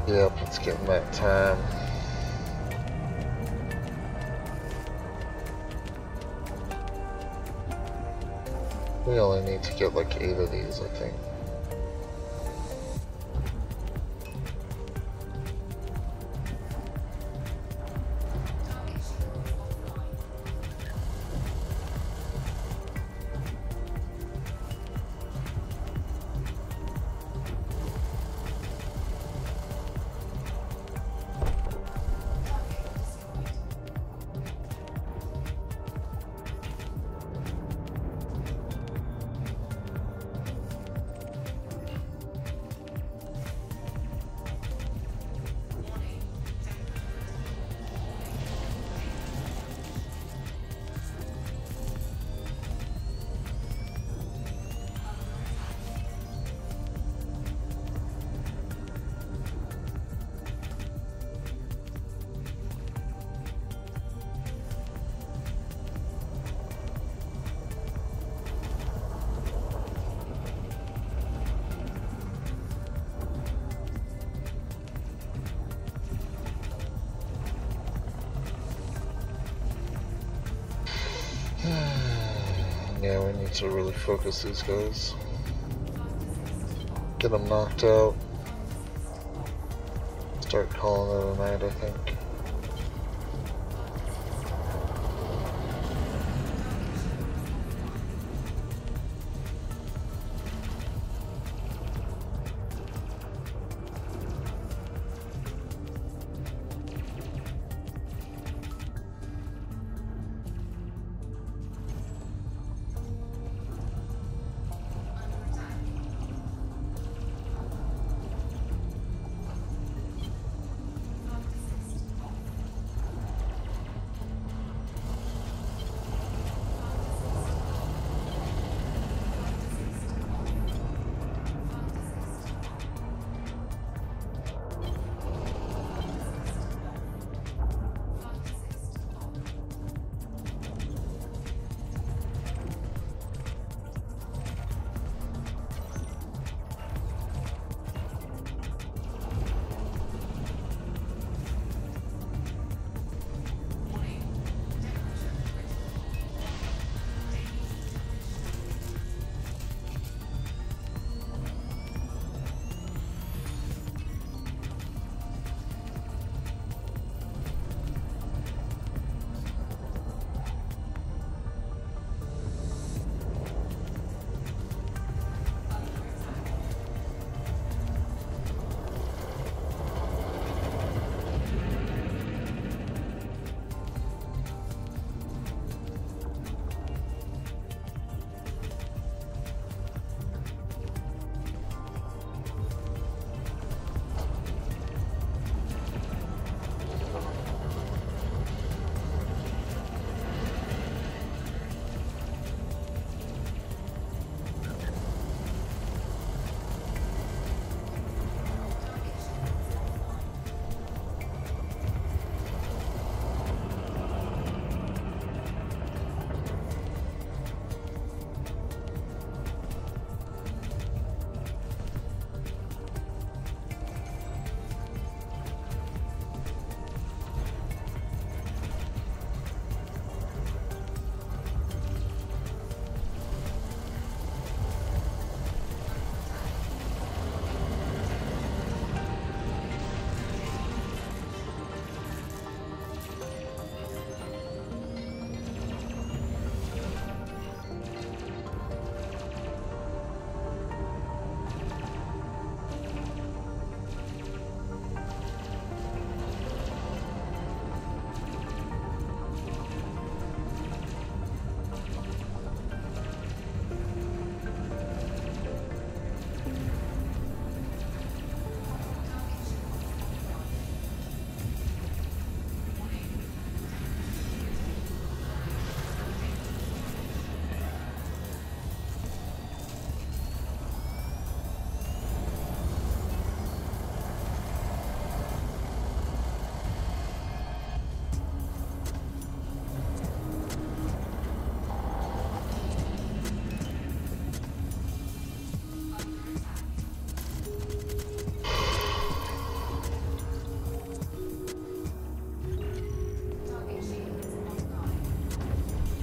Yep, it's getting that time. We only need to get like 8 of these, I think. Yeah, we need to really focus these guys. Get them knocked out. Start calling it a night, I think.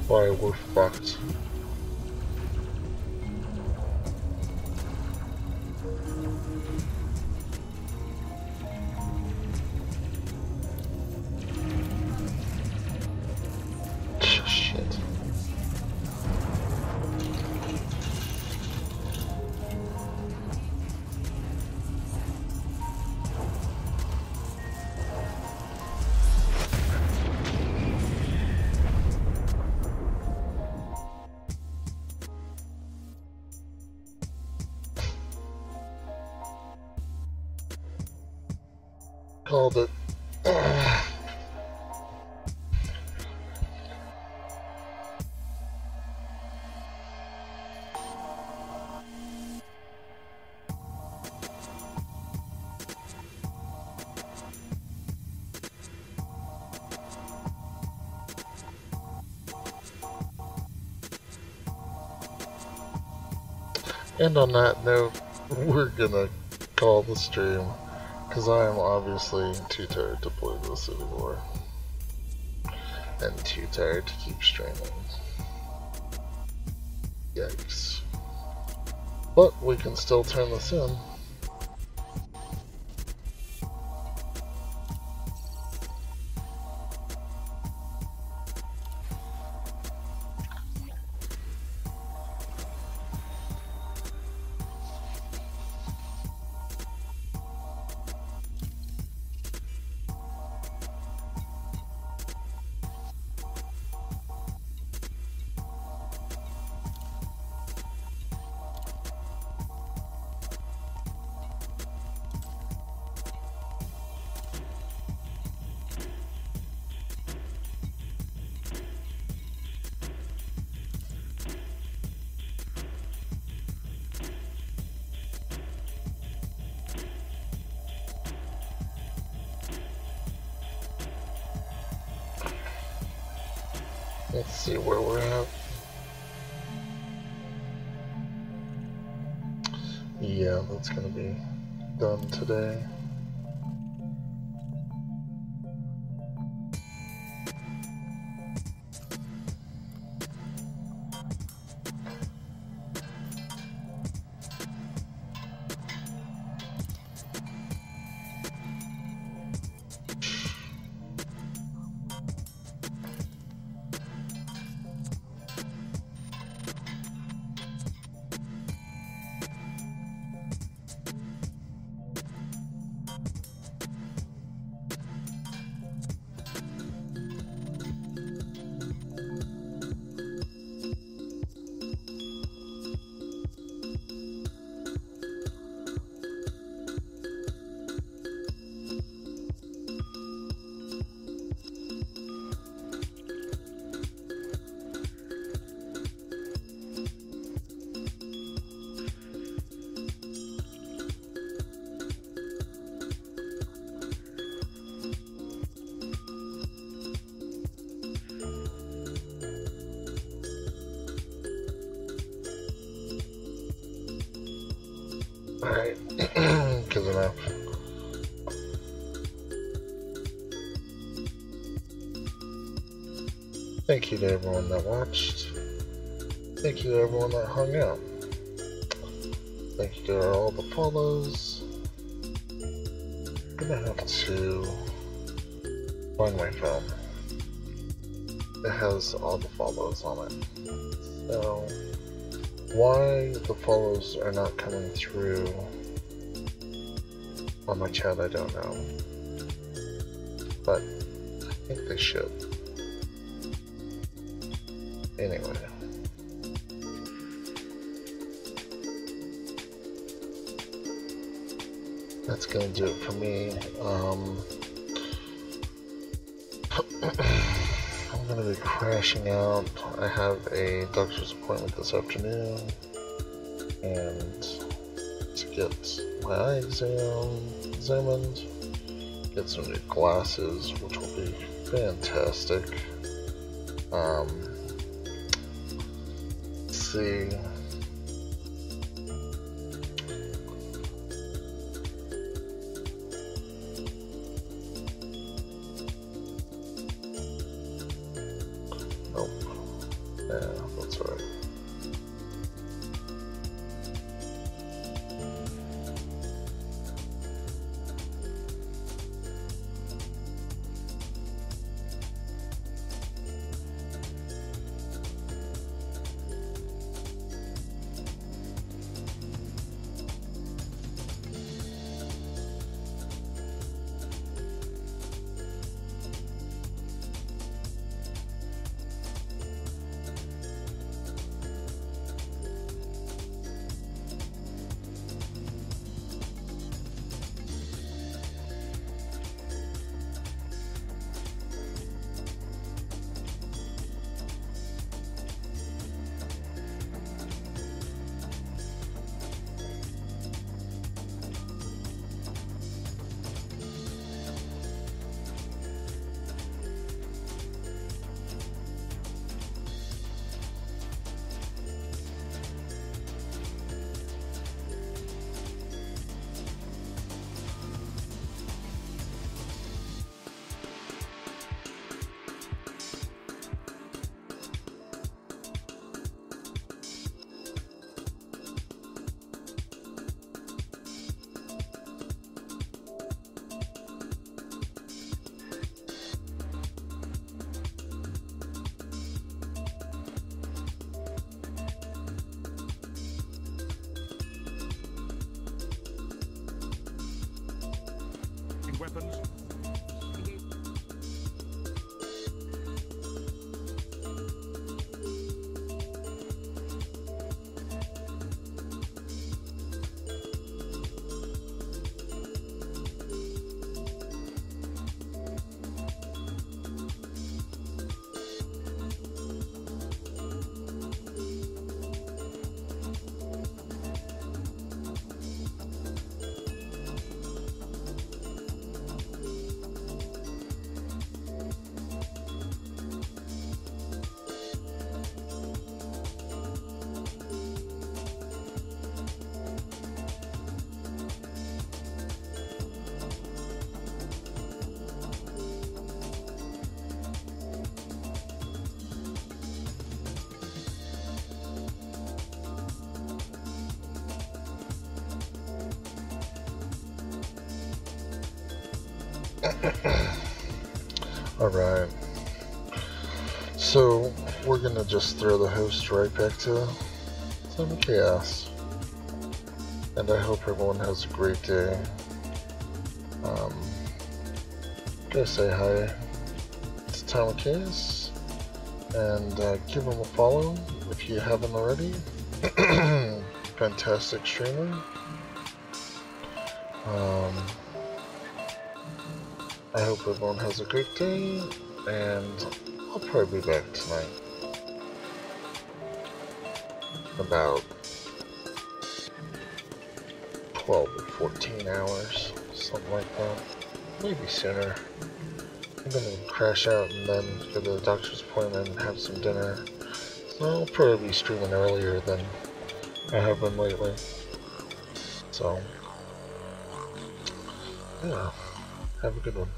by Wolf Box. Shit. Called it. And on that note, we're gonna call the stream, because I am obviously too tired to play this anymore. And too tired to keep streaming. Yikes. But we can still turn this in. Let's see where we're at. Yeah, that's gonna be done today. Alright, good enough. Thank you to everyone that watched. Thank you to everyone that hung out. Thank you to all the follows. I'm gonna have to find my phone. It has all the follows on it. So why the follows are not coming through on my chat, I don't know. But I think they should. Anyway. That's gonna do it for me. I'm gonna be crashing out. I have a doctor's appointment this afternoon, and to get my eye examined, get some new glasses, which will be fantastic. Let's see. Alright. So, we're gonna just throw the host right back to Time of Chaos. And I hope everyone has a great day. Gotta say hi to Time of Chaos. And give him a follow if you haven't already. Fantastic streamer. I hope everyone has a great day, and I'll probably be back tonight. About 12 or 14 hours, something like that. Maybe sooner. I'm gonna crash out and then go to the doctor's appointment and have some dinner. So I'll probably be streaming earlier than I have been lately. So, yeah, have a good one.